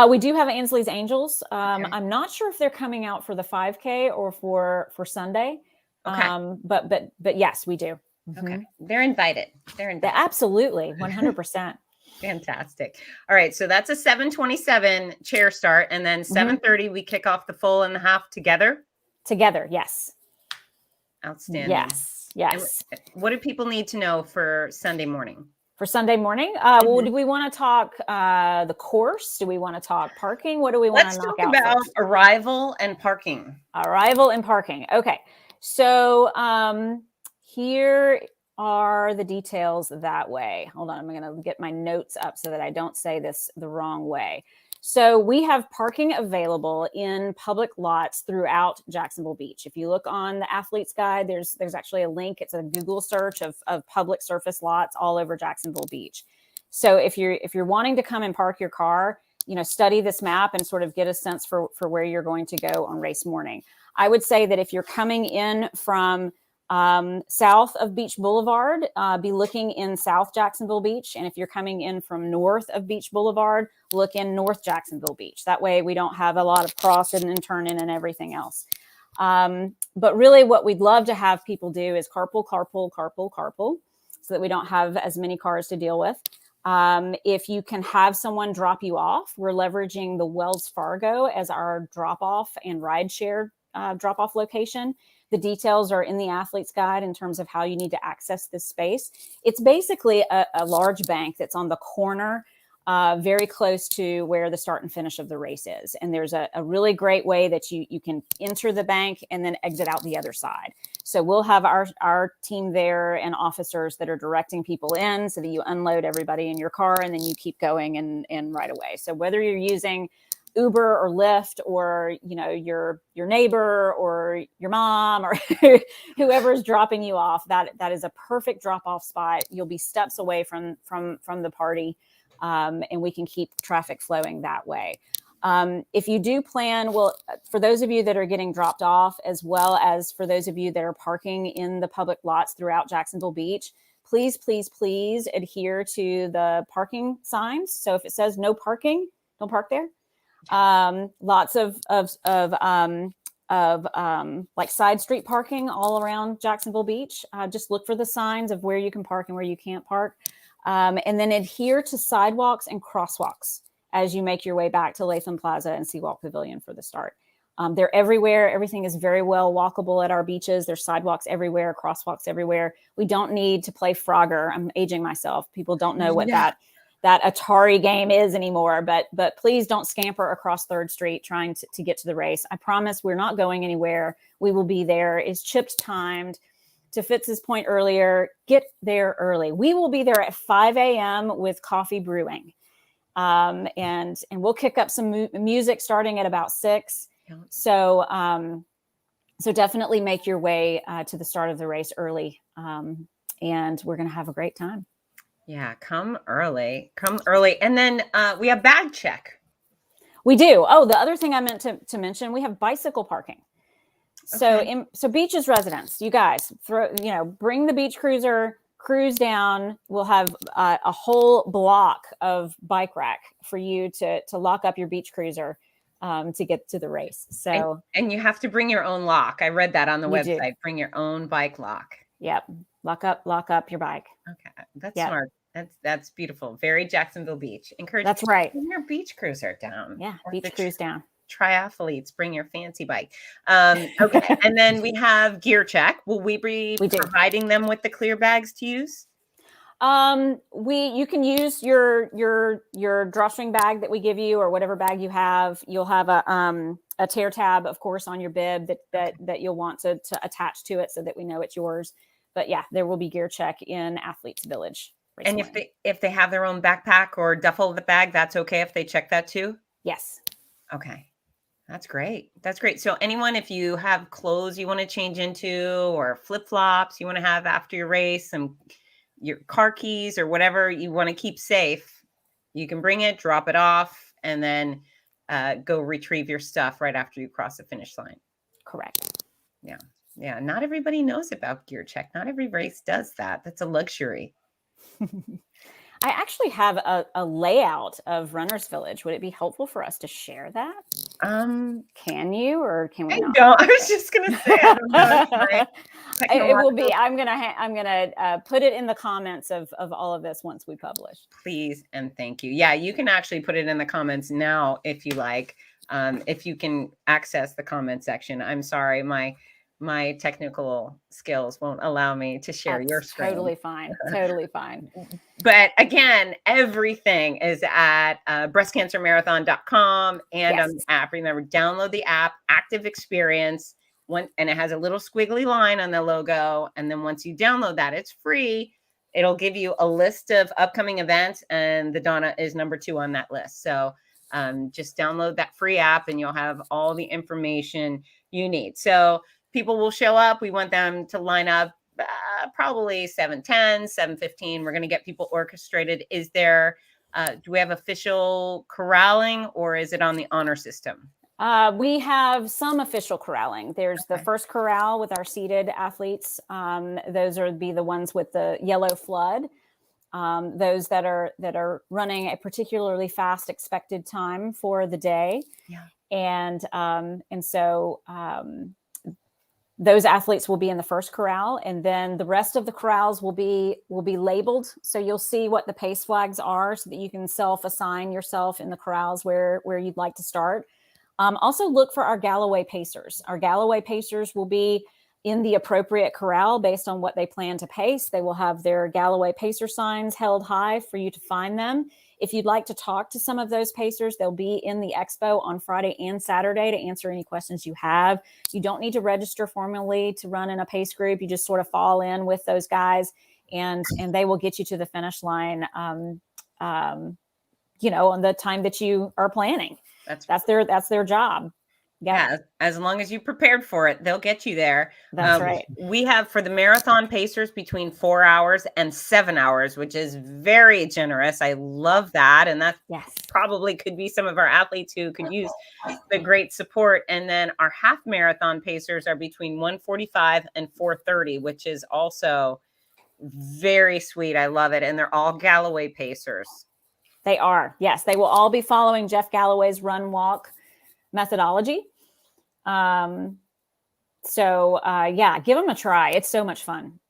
We do have Ainsley's Angels. Okay. I'm not sure if they're coming out for the 5K or for Sunday. Okay. But yes, we do. Okay. Mm-hmm. They're invited. Absolutely. 100%. Fantastic. All right. So that's a 7:27 chair start. And then 7:30, we kick off the full and the half together. Together. Yes. Outstanding. Yes. And what do people need to know for Sunday morning? For Sunday morning, well, do we want to talk the course? Do we want to talk parking? What do we want to knock out? Let's talk about arrival and parking. Arrival and parking. Okay. So here are the details that way. Hold on. I'm going to get my notes up so that I don't say this the wrong way. So we have parking available in public lots throughout Jacksonville Beach. If you look on the Athlete's Guide, there's actually a link. It's a Google search of public surface lots all over Jacksonville Beach. So if you're wanting to come and park your car, study this map and sort of get a sense for where you're going to go on race morning. I would say that if you're coming in from south of Beach Boulevard, be looking in South Jacksonville Beach. And if you're coming in from north of Beach Boulevard, look in North Jacksonville Beach. That way we don't have a lot of crossing and turning and everything else. But really what we'd love to have people do is carpool, so that we don't have as many cars to deal with. If you can have someone drop you off, we're leveraging the Wells Fargo as our drop-off and rideshare drop-off location. The details are in the Athlete's Guide in terms of how you need to access this space. It's basically a large bank that's on the corner, very close to where the start and finish of the race is. And there's a really great way that you can enter the bank and then exit out the other side. So we'll have our team there and officers that are directing people in so that you unload everybody in your car and then you keep going and right away. So whether you're using Uber or Lyft, or your neighbor or your mom or whoever's dropping you off, that is a perfect drop off spot. You'll be steps away from the party, and we can keep traffic flowing that way. If you do plan, well, for those of you that are getting dropped off, as well as for those of you that are parking in the public lots throughout Jacksonville Beach, please, please, please adhere to the parking signs. So if it says no parking, don't park there. Lots of like side street parking all around Jacksonville Beach. Just look for the signs of where you can park and where you can't park. And then adhere to sidewalks and crosswalks as you make your way back to Latham Plaza and Seawalk Pavilion for the start. They're everywhere. Everything is very well walkable at our beaches. There's sidewalks everywhere, crosswalks everywhere. We don't need to play Frogger. I'm aging myself. People don't know what that Atari game is anymore, but please don't scamper across 3rd Street trying to get to the race. I promise we're not going anywhere. We will be there. It's chipped timed. To Fitz's point earlier, get there early. We will be there at 5 a.m. with coffee brewing. And we'll kick up some music starting at about 6. So definitely make your way to the start of the race early. And we're going to have a great time. Yeah. Come early. And then we have bag check. We do. Oh, the other thing I meant to mention, we have bicycle parking. So, so beaches residents, you guys bring the beach cruiser, cruise down. We'll have a whole block of bike rack for you to lock up your beach cruiser to get to the race. So, and you have to bring your own lock. I read that on the website. Do. Bring your own bike lock. Yep. Lock up your bike. Okay. That's smart. That's beautiful. Very Jacksonville Beach. Encourage. That's right. Bring your beach cruiser down. Yeah. Beach cruise down. Triathletes, bring your fancy bike. Okay. And then we have gear check. Will we be providing them with the clear bags to use? You can use your drawstring bag that we give you, or whatever bag you have. You'll have a tear tab, of course, on your bib that you'll want to attach to it so that we know it's yours. But yeah, there will be gear check in Athletes Village. And if they have their own backpack or duffel bag, that's okay if they check that too? Yes. Okay. That's great. So anyone, if you have clothes you want to change into, or flip-flops you want to have after your race, some your car keys or whatever you want to keep safe, you can bring it, drop it off, and then go retrieve your stuff right after you cross the finish line. Correct. Yeah. Not everybody knows about gear check. Not every race does that. That's a luxury. I actually have a layout of Runner's Village. Would it be helpful for us to share that? Can you, or can we not? I was just gonna say. I don't know. It will be. I'm gonna put it in the comments of all of this once we publish. Please and thank you. Yeah, you can actually put it in the comments now if you like. If you can access the comment section. I'm sorry, my technical skills won't allow me to share your screen. Totally fine. Totally fine. But again, everything is at breastcancermarathon.com and on the app. Remember, download the app, Active Experience, and it has a little squiggly line on the logo. And then once you download that, it's free. It'll give you a list of upcoming events, and the Donna is number 2 on that list. So just download that free app and you'll have all the information you need. So people will show up. We want them to line up probably 7:10, 7:15. We're going to get people orchestrated. Is there, do we have official corralling, or is it on the honor system? We have some official corralling. There's the first corral with our seated athletes. Those are the ones with the yellow flood. Those that are running a particularly fast expected time for the day. Yeah. And so those athletes will be in the first corral, and then the rest of the corrals will be labeled. So you'll see what the pace flags are so that you can self-assign yourself in the corrals where you'd like to start. Also look for our Galloway Pacers. Our Galloway Pacers will be in the appropriate corral based on what they plan to pace. They will have their Galloway Pacer signs held high for you to find them. If you'd like to talk to some of those Pacers, they'll be in the Expo on Friday and Saturday to answer any questions you have. You don't need to register formally to run in a pace group. You just sort of fall in with those guys, and they will get you to the finish line, on the time that you are planning. That's their job. Yeah, as long as you prepared for it, they'll get you there. That's right. We have for the marathon pacers between 4 hours and 7 hours, which is very generous. I love that. And that probably could be some of our athletes who could use the great support. And then our half marathon pacers are between 1:45 and 4:30, which is also very sweet. I love it. And they're all Galloway Pacers. They are. Yes, they will all be following Jeff Galloway's run walk methodology. Give them a try. It's so much fun.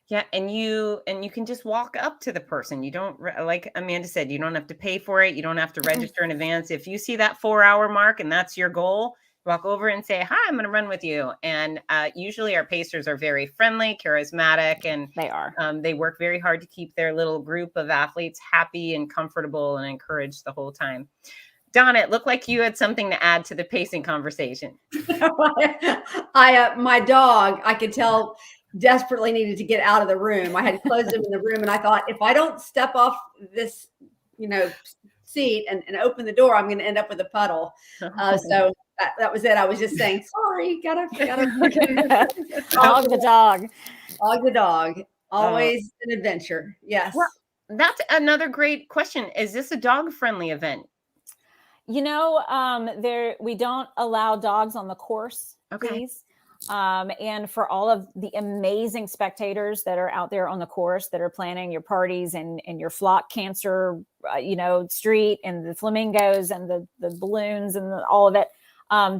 Yeah, and you can just walk up to the person. You don't, like Amanda said, you don't have to pay for it. You don't have to register in advance. If you see that 4-hour mark and that's your goal, walk over and say, "Hi, I'm going to run with you." And usually our pacers are very friendly, charismatic, and they are. They work very hard to keep their little group of athletes happy and comfortable and encouraged the whole time. Donna, it looked like you had something to add to the pacing conversation. My dog, I could tell, desperately needed to get out of the room. I had closed him in the room, and I thought, if I don't step off this, seat and open the door, I'm going to end up with a puddle. So that was it. I was just saying, sorry, gotta dog the dog. Always an adventure. Yes. Well, that's another great question. Is this a dog-friendly event? We don't allow dogs on the course, please. And for all of the amazing spectators that are out there on the course that are planning your parties and your flock cancer, street and the flamingos and the balloons and all of it,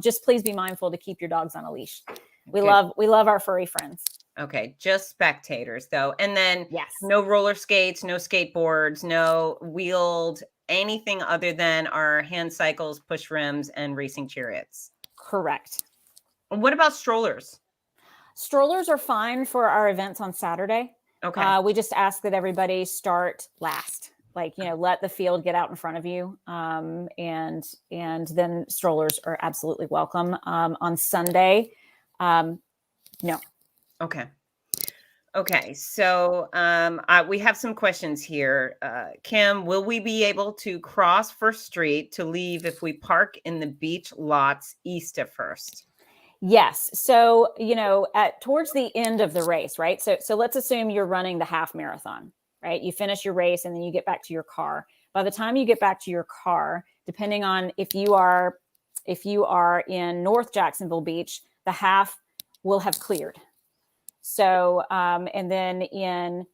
just please be mindful to keep your dogs on a leash. We love our furry friends. Okay, just spectators though, and then no roller skates, no skateboards, no wheeled anything other than our hand cycles, push rims, and racing chariots. Correct. What about strollers? Strollers are fine for our events on Saturday. Okay. We just ask that everybody start last. Let the field get out in front of you. And then strollers are absolutely welcome. On Sunday, no. Okay. So we have some questions here. Kim, will we be able to cross First Street to leave if we park in the beach lots east of First? Yes. So, towards the end of the race, right? So let's assume you're running the half marathon, right? You finish your race and then you get back to your car. By the time you get back to your car, depending on if you are in North Jacksonville Beach, the half will have cleared. So, and then in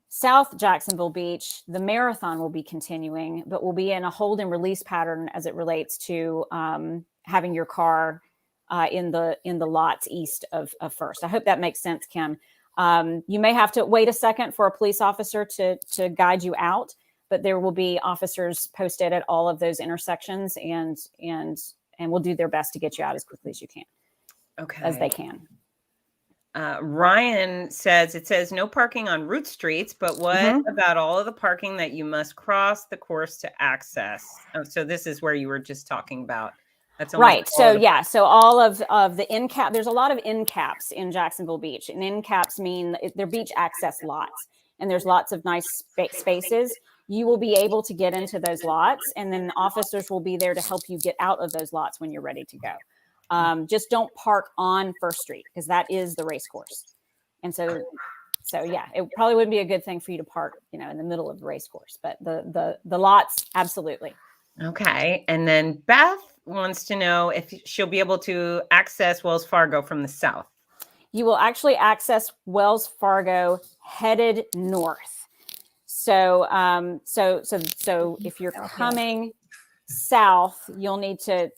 South Jacksonville Beach, the marathon will be continuing, but will be in a hold and release pattern as it relates to having your car in the lots east of First. I hope that makes sense, Kim. You may have to wait a second for a police officer to guide you out, but there will be officers posted at all of those intersections, and will do their best to get you out as quickly as you can. Okay. As they can. Ryan says, it says no parking on route streets, but what about all of the parking that you must cross the course to access? Oh, so this is where you were just talking about. That's right. So so all of the end cap, there's a lot of end caps in Jacksonville Beach, and end caps mean they're beach access lots, and there's lots of nice spaces. You will be able to get into those lots, and then officers will be there to help you get out of those lots when you're ready to go. Just don't park on First Street, because that is the race course. And so it probably wouldn't be a good thing for you to park, in the middle of the race course, but the lots, absolutely. Okay. And then Beth wants to know if she'll be able to access Wells Fargo from the south. You will actually access Wells Fargo headed north. So if you're coming south, you'll need to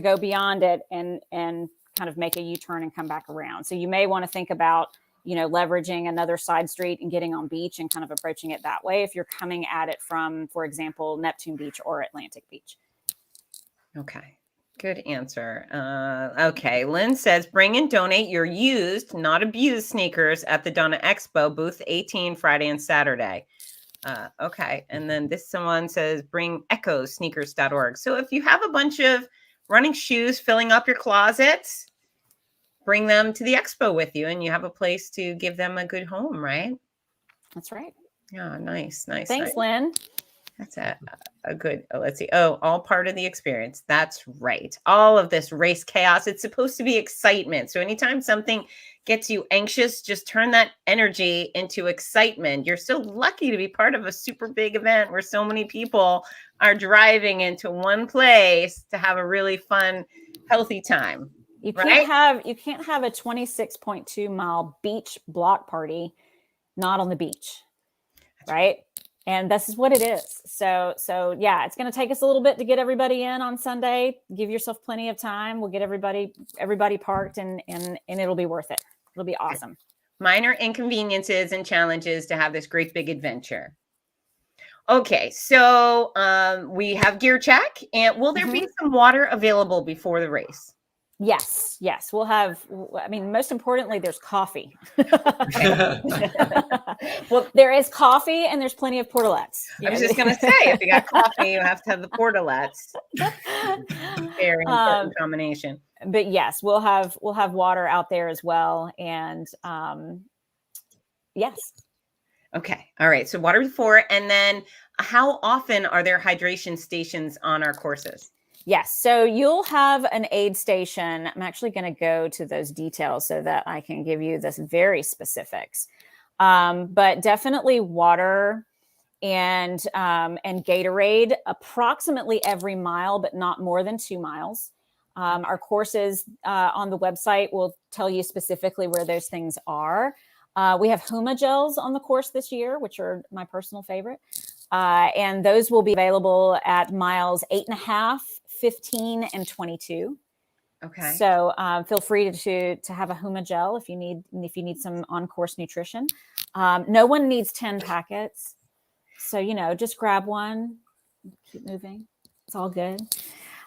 go beyond it and kind of make a U-turn and come back around. So you may want to think about, leveraging another side street and getting on beach and kind of approaching it that way if you're coming at it from, for example, Neptune Beach or Atlantic Beach. Okay. Good answer. Okay. Lynn says, bring and donate your used, not abused sneakers at the Donna Expo, booth 18, Friday and Saturday. Okay. And then someone says, bring echosneakers.org. So if you have a bunch of running shoes filling up your closet, bring them to the expo with you, and you have a place to give them a good home, right? That's right. Yeah. Nice. Thanks, Lynn. That's a good, let's see. Oh, all part of the experience. That's right. All of this race chaos, it's supposed to be excitement. So anytime something gets you anxious, just turn that energy into excitement. You're so lucky to be part of a super big event where so many people are driving into one place to have a really fun, healthy time. You can't have a 26.2 mile beach block party not on the beach, right? And this is what it is. So yeah, it's going to take us a little bit to get everybody in on Sunday. Give yourself plenty of time. We'll get everybody parked, and it'll be worth it. It'll be awesome. Minor inconveniences and challenges to have this great big adventure. Okay, so we have gear check, and will there be some water available before the race? Yes. We'll have, I mean, most importantly, there's coffee. Well, there is coffee and there's plenty of portalettes. I was just going to say, if you got coffee, you have to have the portalettes. Very important combination. But yes, we'll have water out there as well. And yes. Okay. All right. So water before, and then how often are there hydration stations on our courses? Yes. So you'll have an aid station. I'm actually going to go to those details so that I can give you this very specifics. But definitely water and Gatorade approximately every mile, but not more than 2 miles. Our courses on the website will tell you specifically where those things are. We have Huma gels on the course this year, which are my personal favorite. And those will be available at miles 8.5, 15, and 22. Okay. So feel free to have a Huma gel if you need some on-course nutrition. No one needs 10 packets. So, just grab one, keep moving. It's all good.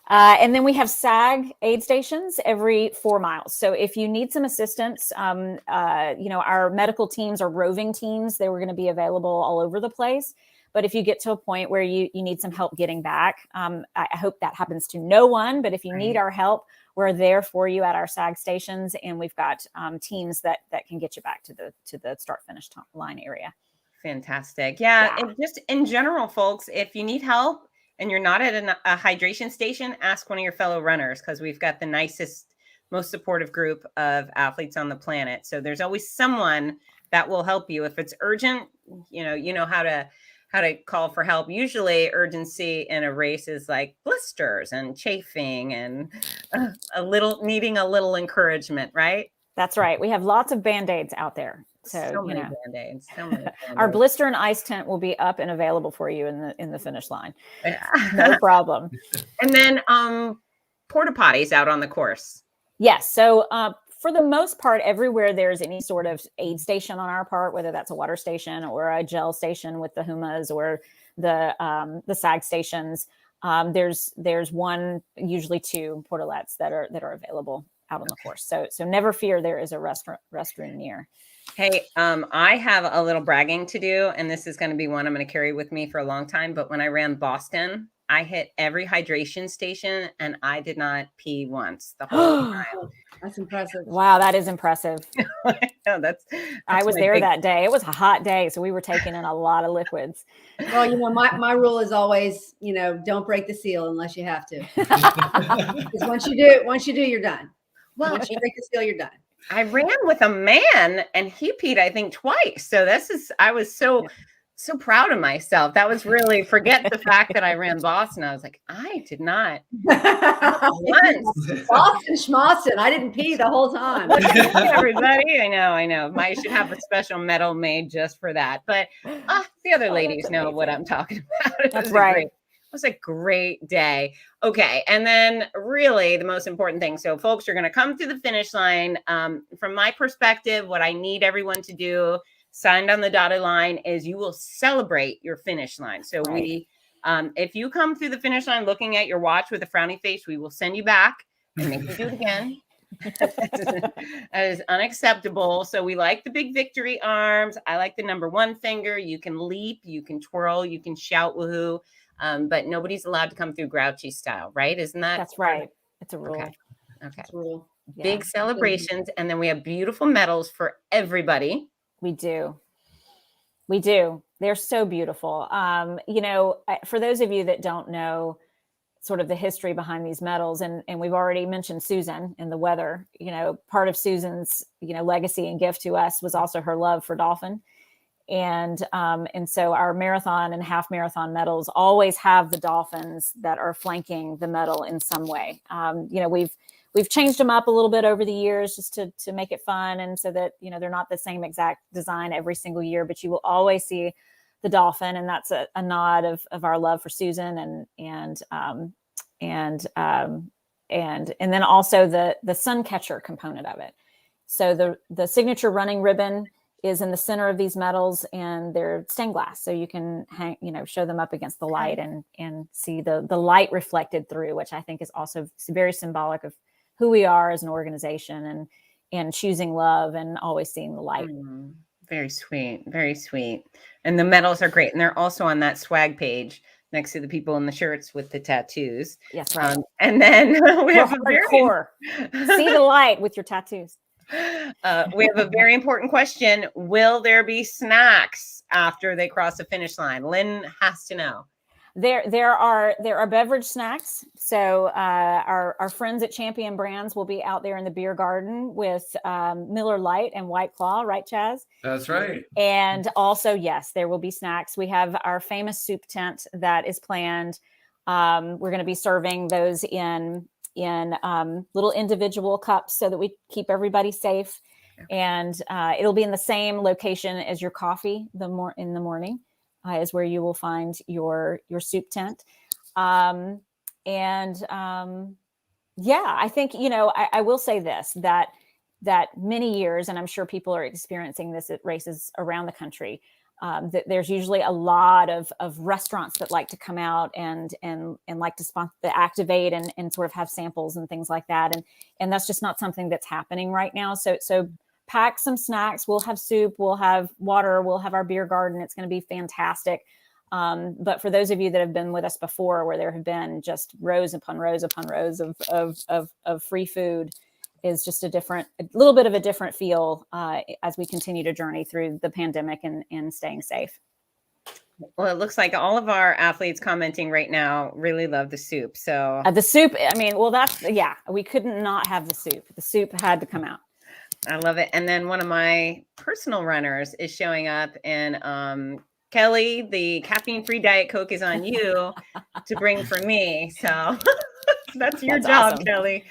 And then we have Sag Aid Stations every 4 miles. So if you need some assistance, our medical teams are roving teams. They were going to be available all over the place. But if you get to a point where you need some help getting back, I hope that happens to no one. But if you need our help, we're there for you at our SAG stations, and we've got teams that can get you back to the start-finish line area. Fantastic. Yeah. And just in general, folks, if you need help and you're not at a hydration station, ask one of your fellow runners, because we've got the nicest, most supportive group of athletes on the planet. So there's always someone that will help you. If it's urgent, you know how to call for help. Usually urgency in a race is like blisters and chafing and needing a little encouragement, right? That's right. We have lots of Band-Aids out there. So many Band-Aids. So many Band-Aids. Our blister and ice tent will be up and available for you in the finish line. No problem. And then porta potties out on the course. Yes. So for the most part, everywhere there's any sort of aid station on our part, whether that's a water station or a gel station with the Humas or the SAG stations, there's one, usually 2 portalettes that are available out on the course. So never fear, there is a restroom near. Hey, I have a little bragging to do, and this is going to be one I'm going to carry with me for a long time. But when I ran Boston, I hit every hydration station and I did not pee once the whole time. That's impressive. Wow, that is impressive. No, that's I was there that day. It was a hot day, so we were taking in a lot of liquids. Well, my rule is always, don't break the seal unless you have to. Because once you do, you're done. Well, once you break the seal, you're done. I ran with a man and he peed, I think, twice. So I was so proud of myself. That was really, forget the fact that I ran Boston. I was like, I did not once. Boston schmoston. I didn't pee the whole time. Everybody, I know. I should have a special medal made just for that. But the other ladies know what I'm talking about. That's right. It was a great day. Okay. And then really the most important thing. So folks, you're going to come through the finish line. From my perspective, what I need everyone to do signed on the dotted line is you will celebrate your finish line. So if you come through the finish line looking at your watch with a frowny face, we will send you back and make you do it again. That is unacceptable. So we like the big victory arms. I like the number 1 finger. You can leap, you can twirl, you can shout woohoo. But nobody's allowed to come through grouchy style, right? Isn't that? That's right. It's a rule. Okay. It's a rule. Yeah. Big celebrations. And then we have beautiful medals for everybody. We do. They're so beautiful. For those of you that don't know sort of the history behind these medals, and we've already mentioned Susan and the weather, part of Susan's, legacy and gift to us was also her love for dolphin. And so our marathon and half marathon medals always have the dolphins that are flanking the medal in some way. We've changed them up a little bit over the years just to make it fun, and so that they're not the same exact design every single year, but you will always see the dolphin, and that's a nod of our love for Susan, and then also the sun catcher component of it. So the signature running ribbon is in the center of these medals, and they're stained glass, so you can show them up against the light and see the light reflected through, which I think is also very symbolic of who we are as an organization, and choosing love and always seeing the light. Very sweet. Very sweet. And the medals are great. And they're also on that swag page next to the people in the shirts with the tattoos. Yes. Right. And then we have hardcore. See the light with your tattoos. We have a very important question. Will there be snacks after they cross the finish line? Lynn has to know. There are beverage snacks. So our friends at Champion Brands will be out there in the beer garden with Miller Lite and White Claw, right, Chaz? That's right. And also, yes, there will be snacks. We have our famous soup tent that is planned. We're going to be serving those in little individual cups so that we keep everybody safe. And it'll be in the same location as your coffee in the morning. Is where you will find your soup tent. I think, I will say this, that many years, and I'm sure people are experiencing this at races around the country, that there's usually a lot of restaurants that like to come out and like to activate and sort of have samples and things like that. And that's just not something that's happening right now. So pack some snacks. We'll have soup, we'll have water, we'll have our beer garden. It's going to be fantastic. But for those of you that have been with us before, where there have been just rows upon rows upon rows of free food, is just a little bit of a different feel as we continue to journey through the pandemic and staying safe. Well, it looks like all of our athletes commenting right now really love the soup. So the soup, we couldn't not have the soup. The soup had to come out. I love it. And then one of my personal runners is showing up, and Kelly, the caffeine-free Diet Coke is on you to bring for me. So that's your job, awesome. Kelly.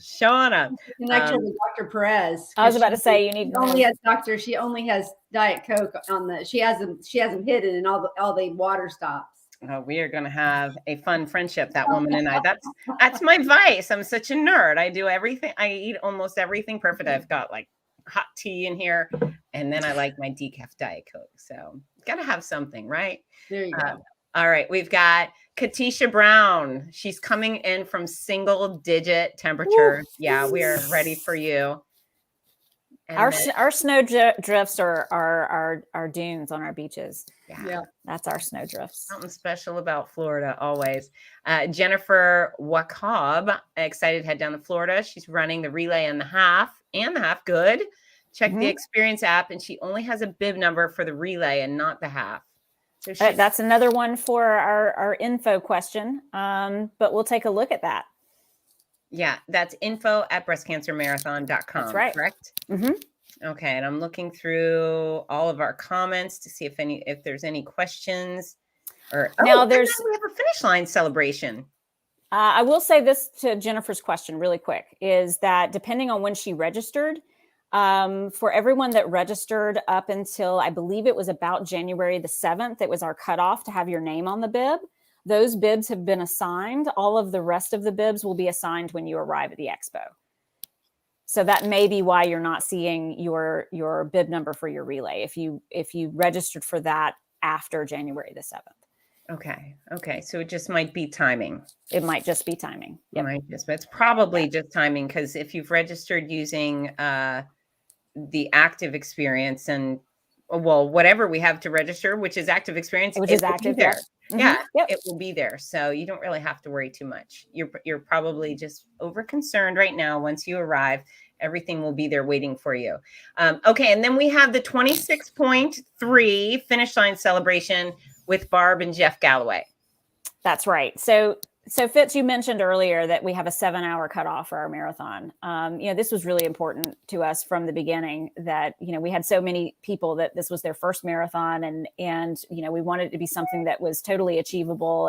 Show on up. Connection with Dr. Perez. I was about to say you need. She only has Diet Coke on the. She has them hidden in all the water stops. Oh, we are going to have a fun friendship, that woman and I. That's my vice. I'm such a nerd. I do everything. I eat almost everything perfect. I've got like hot tea in here, and then I like my decaf Diet Coke. So got to have something, right? There you go. All right. We've got Katisha Brown. She's coming in from single digit temperature. Woo. Yeah, we are ready for you. Our snow drifts are our dunes on our beaches. Yeah, that's our snow drifts. Something special about Florida always. Jennifer Wachab, excited to head down to Florida. She's running the relay and the half. Good. Check the Experience app, and she only has a bib number for the relay and not the half. So that's another one for our info question, but we'll take a look at that. Yeah, that's info@breastcancermarathon.com. That's right. Correct? Mm-hmm. Okay, and I'm looking through all of our comments to see if there's any questions. We have a finish line celebration. I will say this to Jennifer's question really quick, is that depending on when she registered, for everyone that registered up until I believe it was about January the 7th, it was our cutoff to have your name on the bib. Those bibs have been assigned. All of the rest of the bibs will be assigned when you arrive at the Expo. So that may be why you're not seeing your bib number for your relay if you registered for that after January the 7th. Okay. So it just might be timing. It might just be timing. Yep. It's probably just timing, because if you've registered using the active experience and whatever we have to register, which is active experience, which is active there. Yeah, Yep. It will be there. So you don't really have to worry too much. You're probably just over concerned right now once you arrive. Everything will be there waiting for you. Okay, and then we have the 26.3 finish line celebration with Barb and Jeff Galloway. That's right. So Fitz, you mentioned earlier that we have a 7-hour cutoff for our marathon. This was really important to us from the beginning that, we had so many people that this was their first marathon and we wanted it to be something that was totally achievable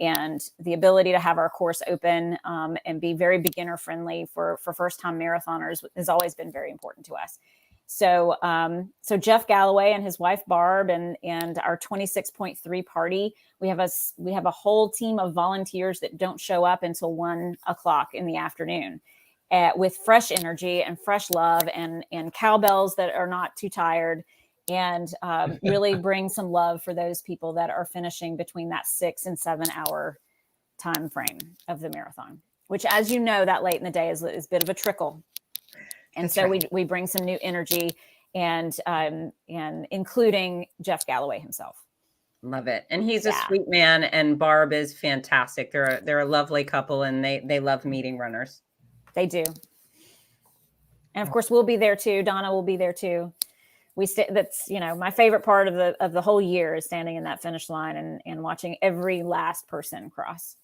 and the ability to have our course open and be very beginner friendly for first time marathoners has always been very important to us. So Jeff Galloway and his wife Barb and our 26.3 party, we have a whole team of volunteers that don't show up until 1 o'clock in the afternoon, with fresh energy and fresh love and cowbells that are not too tired, and really bring some love for those people that are finishing between that 6 and 7 hour time frame of the marathon, which, as you know, that late in the day is a bit of a trickle. And That's so right. we bring some new energy and including Jeff Galloway himself. Love it. And he's a Yeah. sweet man, and Barb is fantastic. They're a lovely couple, and they love meeting runners. They do. And of course, we'll be there too. Donna will be there too. That's my favorite part of the whole year is standing in that finish line and watching every last person cross.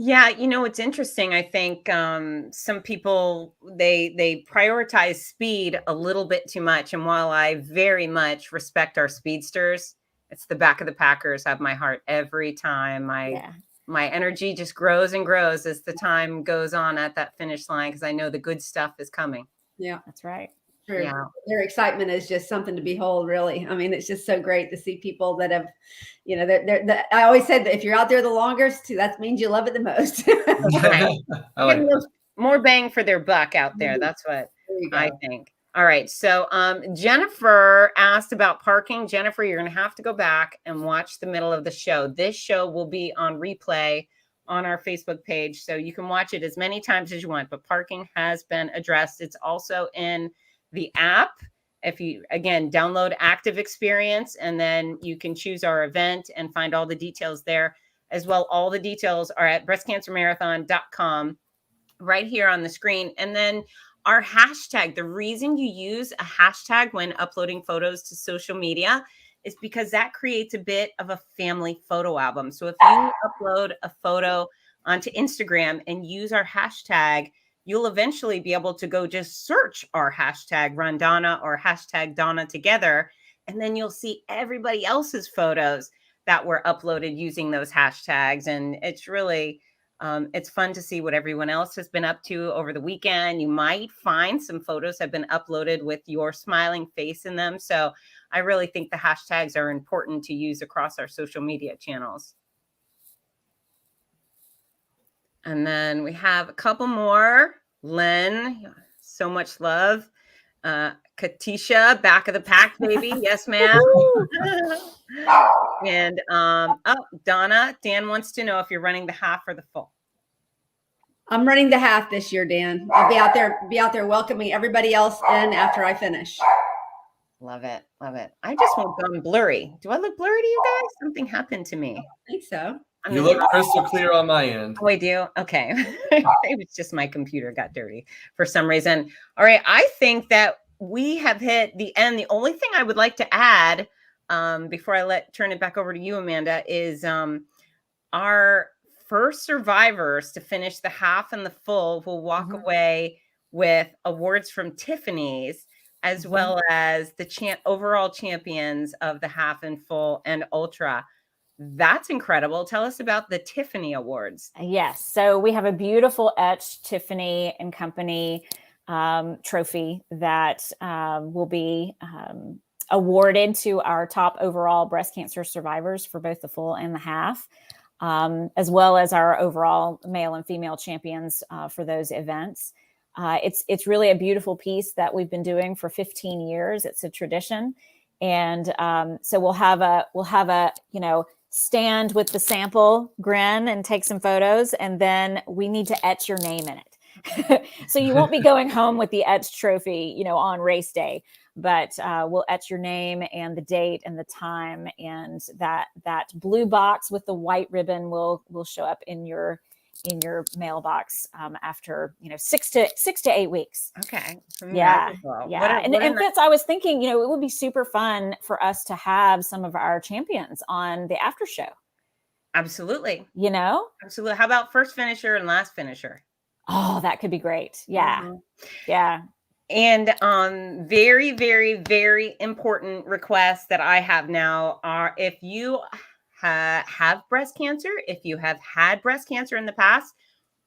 Yeah, it's interesting. I think some people they prioritize speed a little bit too much. And while I very much respect our speedsters, it's the back of the packers have my heart every time. My energy just grows and grows as the time goes on at that finish line, because I know the good stuff is coming. Yeah, That's right. true. Yeah. Their excitement is just something to behold, really. I mean, it's just so great to see people that have, I always said that if you're out there the longest, that means you love it the most. Right. I like Getting more bang for their buck out there. That's what There you go. I think. All right. So Jennifer asked about parking. Jennifer, you're going to have to go back and watch the middle of the show. This show will be on replay on our Facebook page, so you can watch it as many times as you want, but parking has been addressed. It's also in the app. If you, again, download Active Experience, and then you can choose our event and find all the details there as well. All the details are at breastcancermarathon.com right here on the screen. And then our hashtag, the reason you use a hashtag when uploading photos to social media is because that creates a bit of a family photo album. So if you upload a photo onto Instagram and use our hashtag, you'll eventually be able to go just search our hashtag Run Donna or hashtag Donna together. And then you'll see everybody else's photos that were uploaded using those hashtags. And it's really, it's fun to see what everyone else has been up to over the weekend. You might find some photos have been uploaded with your smiling face in them. So I really think the hashtags are important to use across our social media channels. And then we have a couple more. Len, so much love. Katisha, back of the pack, baby. Yes, ma'am. And Donna, Dan wants to know if you're running the half or the full. I'm running the half this year, Dan. I'll be out there welcoming everybody else in after I finish. Love it. Love it. I just won't go blurry. Do I look blurry to you guys? Something happened to me. I think so. You look crystal clear on my end. Oh, I do? Okay. It was just my computer got dirty for some reason. All right. I think that we have hit the end. The only thing I would like to add before I turn it back over to you, Amanda, is our first survivors to finish the half and the full will walk away with awards from Tiffany's, as well as the overall champions of the half and full and ultra. That's incredible. Tell us about the Tiffany Awards. Yes. So we have a beautiful etched Tiffany and Company trophy that will be awarded to our top overall breast cancer survivors for both the full and the half, as well as our overall male and female champions for those events. It's really a beautiful piece that we've been doing for 15 years. It's a tradition. And so we'll have a, stand with the sample grin and take some photos. And then we need to etch your name in it. So you won't be going home with the etched trophy, on race day, but we'll etch your name and the date and the time. And that blue box with the white ribbon will show up in your in your mailbox after 6 to 8 weeks. Okay. Yeah. Wonderful. Yeah. And Fitz, I was thinking, it would be super fun for us to have some of our champions on the after show. Absolutely. Absolutely. How about first finisher and last finisher? Oh, that could be great. Yeah. Mm-hmm. Yeah. And very, very, very important requests that I have now are, if you have breast cancer, if you have had breast cancer in the past,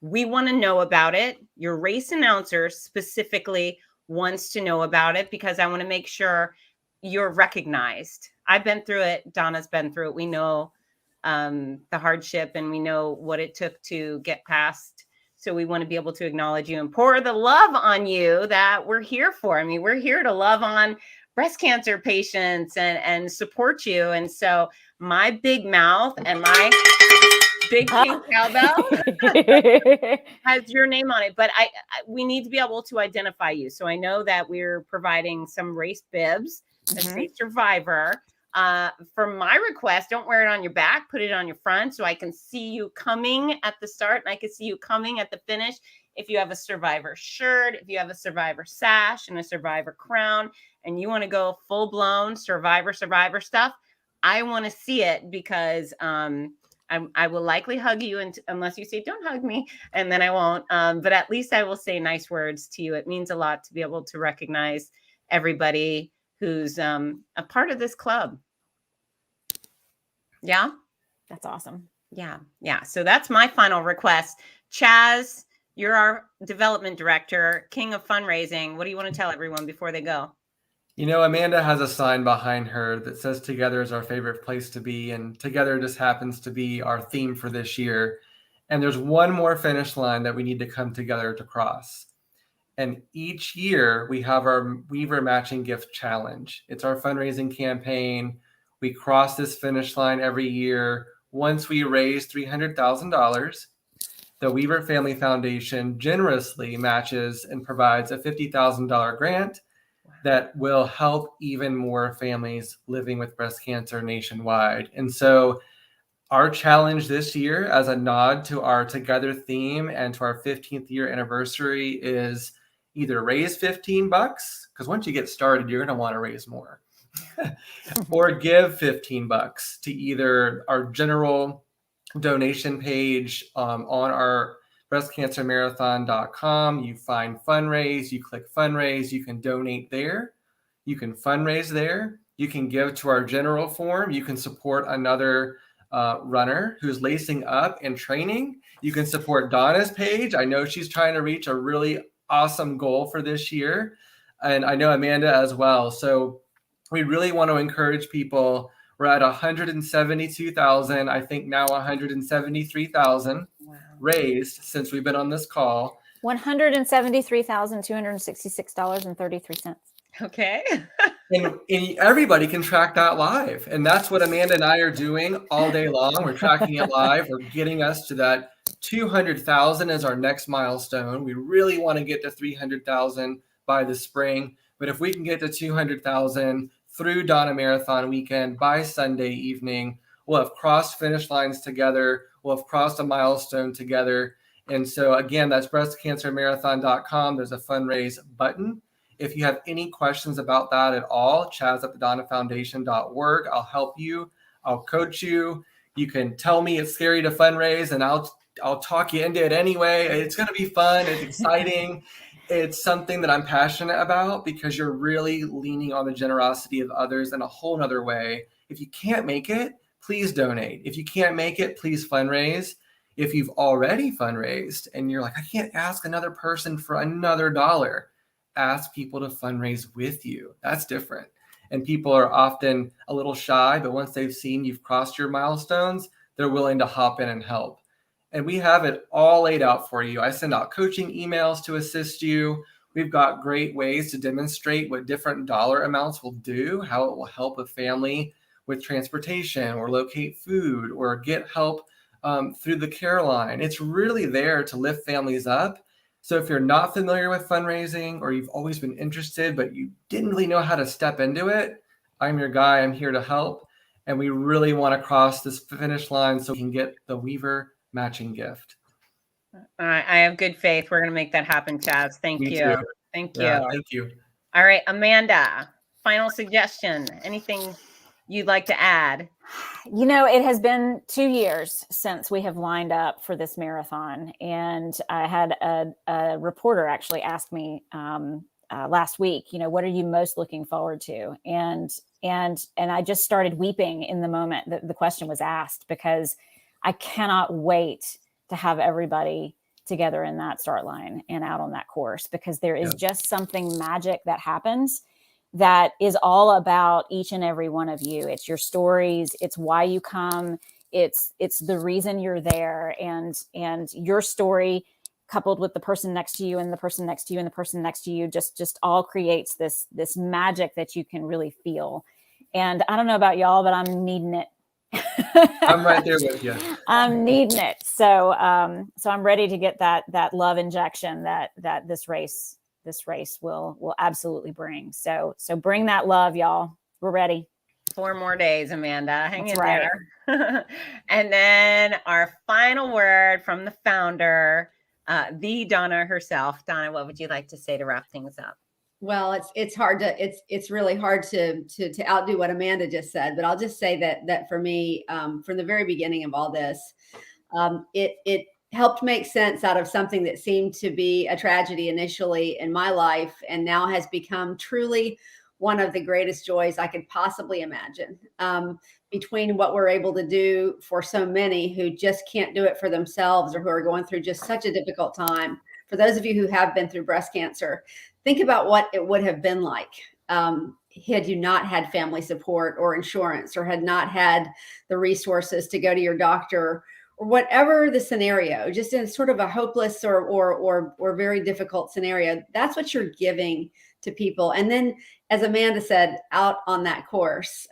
we want to know about it. Your race announcer specifically wants to know about it, because I want to make sure you're recognized. I've been through it. Donna's been through it. We know the hardship, and we know what it took to get past. So we want to be able to acknowledge you and pour the love on you that we're here for. I mean, we're here to love on breast cancer patients and support you. And so my big mouth and my big pink cowbell has your name on it, but we need to be able to identify you. So I know that we're providing some race bibs that say survivor. For my request, don't wear it on your back, put it on your front so I can see you coming at the start and I can see you coming at the finish. If you have a survivor shirt, if you have a survivor sash and a survivor crown, and you want to go full blown survivor stuff, I want to see it, because I will likely hug you unless you say don't hug me, and then I won't. But at least I will say nice words to you. It means a lot to be able to recognize everybody who's a part of this club. Yeah. That's awesome. Yeah. Yeah. So that's my final request. Chaz, you're our development director, king of fundraising. What do you want to tell everyone before they go? Amanda has a sign behind her that says together is our favorite place to be. And together just happens to be our theme for this year. And there's one more finish line that we need to come together to cross. And each year we have our Weaver Matching Gift Challenge. It's our fundraising campaign. We cross this finish line every year. Once we raise $300,000, the Weaver Family Foundation generously matches and provides a $50,000 grant that will help even more families living with breast cancer nationwide. And so our challenge this year, as a nod to our Together theme and to our 15th year anniversary, is either raise $15, because once you get started, you're going to want to raise more, or give $15 to either our general donation page on our breastcancermarathon.com. You find fundraise, you click fundraise, you can donate there, you can fundraise there, you can give to our general form, you can support another runner who's lacing up and training, you can support Donna's page. I know she's trying to reach a really awesome goal for this year, and I know Amanda as well. So we really want to encourage people. We're at 172,000, I think now 173,000 raised since we've been on this call. $173,266.33. Okay. and everybody can track that live. And that's what Amanda and I are doing all day long. We're tracking it live. We're getting us to that 200,000 as our next milestone. We really want to get to 300,000 by the spring. But if we can get to 200,000 through Donna Marathon weekend by Sunday evening, we'll have crossed finish lines together. We'll have crossed a milestone together. And so again, that's breastcancermarathon.com. There's a fundraise button. If you have any questions about that at all, Chaz at the DonnaFoundation.org. I'll help you. I'll coach you. You can tell me it's scary to fundraise, and I'll talk you into it anyway. It's going to be fun. It's exciting. It's something that I'm passionate about, because you're really leaning on the generosity of others in a whole nother way. If you can't make it, please donate. If you can't make it, please fundraise. If you've already fundraised and you're like, I can't ask another person for another dollar, ask people to fundraise with you. That's different. And people are often a little shy, but once they've seen you've crossed your milestones, they're willing to hop in and help. And we have it all laid out for you. I send out coaching emails to assist you. We've got great ways to demonstrate what different dollar amounts will do, how it will help a family with transportation or locate food or get help through the care line. It's really there to lift families up. So if you're not familiar with fundraising, or you've always been interested, but you didn't really know how to step into it, I'm your guy. I'm here to help. And we really want to cross this finish line so we can get the Weaver matching gift. I have good faith. We're going to make that happen, Chaz. Thank Me you. too. Thank Yeah, you. thank you. All right, Amanda, final suggestion. Anything you'd like to add? You know, it has been 2 years since we have lined up for this marathon. And I had a reporter actually ask me last week, you know, what are you most looking forward to? And I just started weeping in the moment that the question was asked, because I cannot wait to have everybody together in that start line and out on that course, because there is just something magic that happens that is all about each and every one of you. It's your stories. It's why you come. It's the reason you're there, and your story coupled with the person next to you and the person next to you and the person next to you just all creates this magic that you can really feel. And I don't know about y'all, but I'm needing it. I'm right there with you. I'm needing it. So I'm ready to get that love injection that this race will absolutely bring. So bring that love, y'all. We're ready. 4 more days, Amanda. Hang That's in right. there. And then our final word from the founder, the Donna herself. Donna, what would you like to say to wrap things up? Well, it's hard to it's really hard to outdo what Amanda just said, but I'll just say that for me, from the very beginning of all this, it helped make sense out of something that seemed to be a tragedy initially in my life, and now has become truly one of the greatest joys I could possibly imagine. Between what we're able to do for so many who just can't do it for themselves, or who are going through just such a difficult time. For those of you who have been through breast cancer, think about what it would have been like had you not had family support or insurance, or had not had the resources to go to your doctor, or whatever the scenario, just in sort of a hopeless or very difficult scenario. That's what you're giving to people. And then, as Amanda said, out on that course,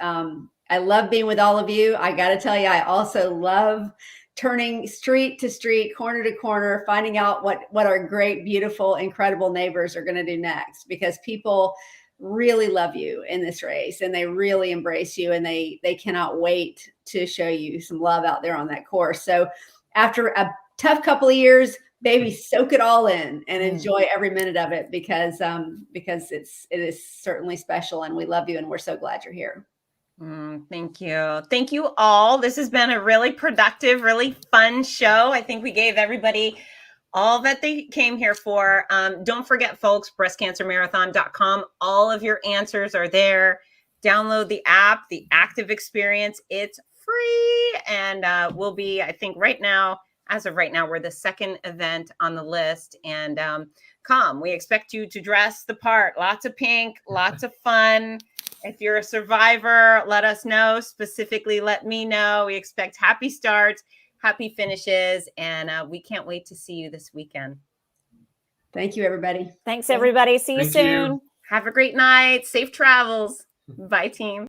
I love being with all of you. I got to tell you, I also love turning street to street, corner to corner, finding out what our great, beautiful, incredible neighbors are going to do next, because people really love you in this race, and they really embrace you, and they cannot wait to show you some love out there on that course. So after a tough couple of years, baby, soak it all in and enjoy every minute of it, because it is certainly special, and we love you, and we're so glad you're here. Thank you. Thank you all. This has been a really productive, really fun show. I think we gave everybody all that they came here for. Don't forget, folks, breastcancermarathon.com. All of your answers are there. Download the app, the active experience. It's free. And we'll be, I think right now, as of right now, we're the second event on the list. And come, we expect you to dress the part. Lots of pink, lots of fun. If you're a survivor, let us know. Specifically, let me know. We expect happy starts, happy finishes, and we can't wait to see you this weekend. Thank you, everybody. Thanks, everybody. See you Thank soon. you. Have a great night. Safe travels. Bye, team.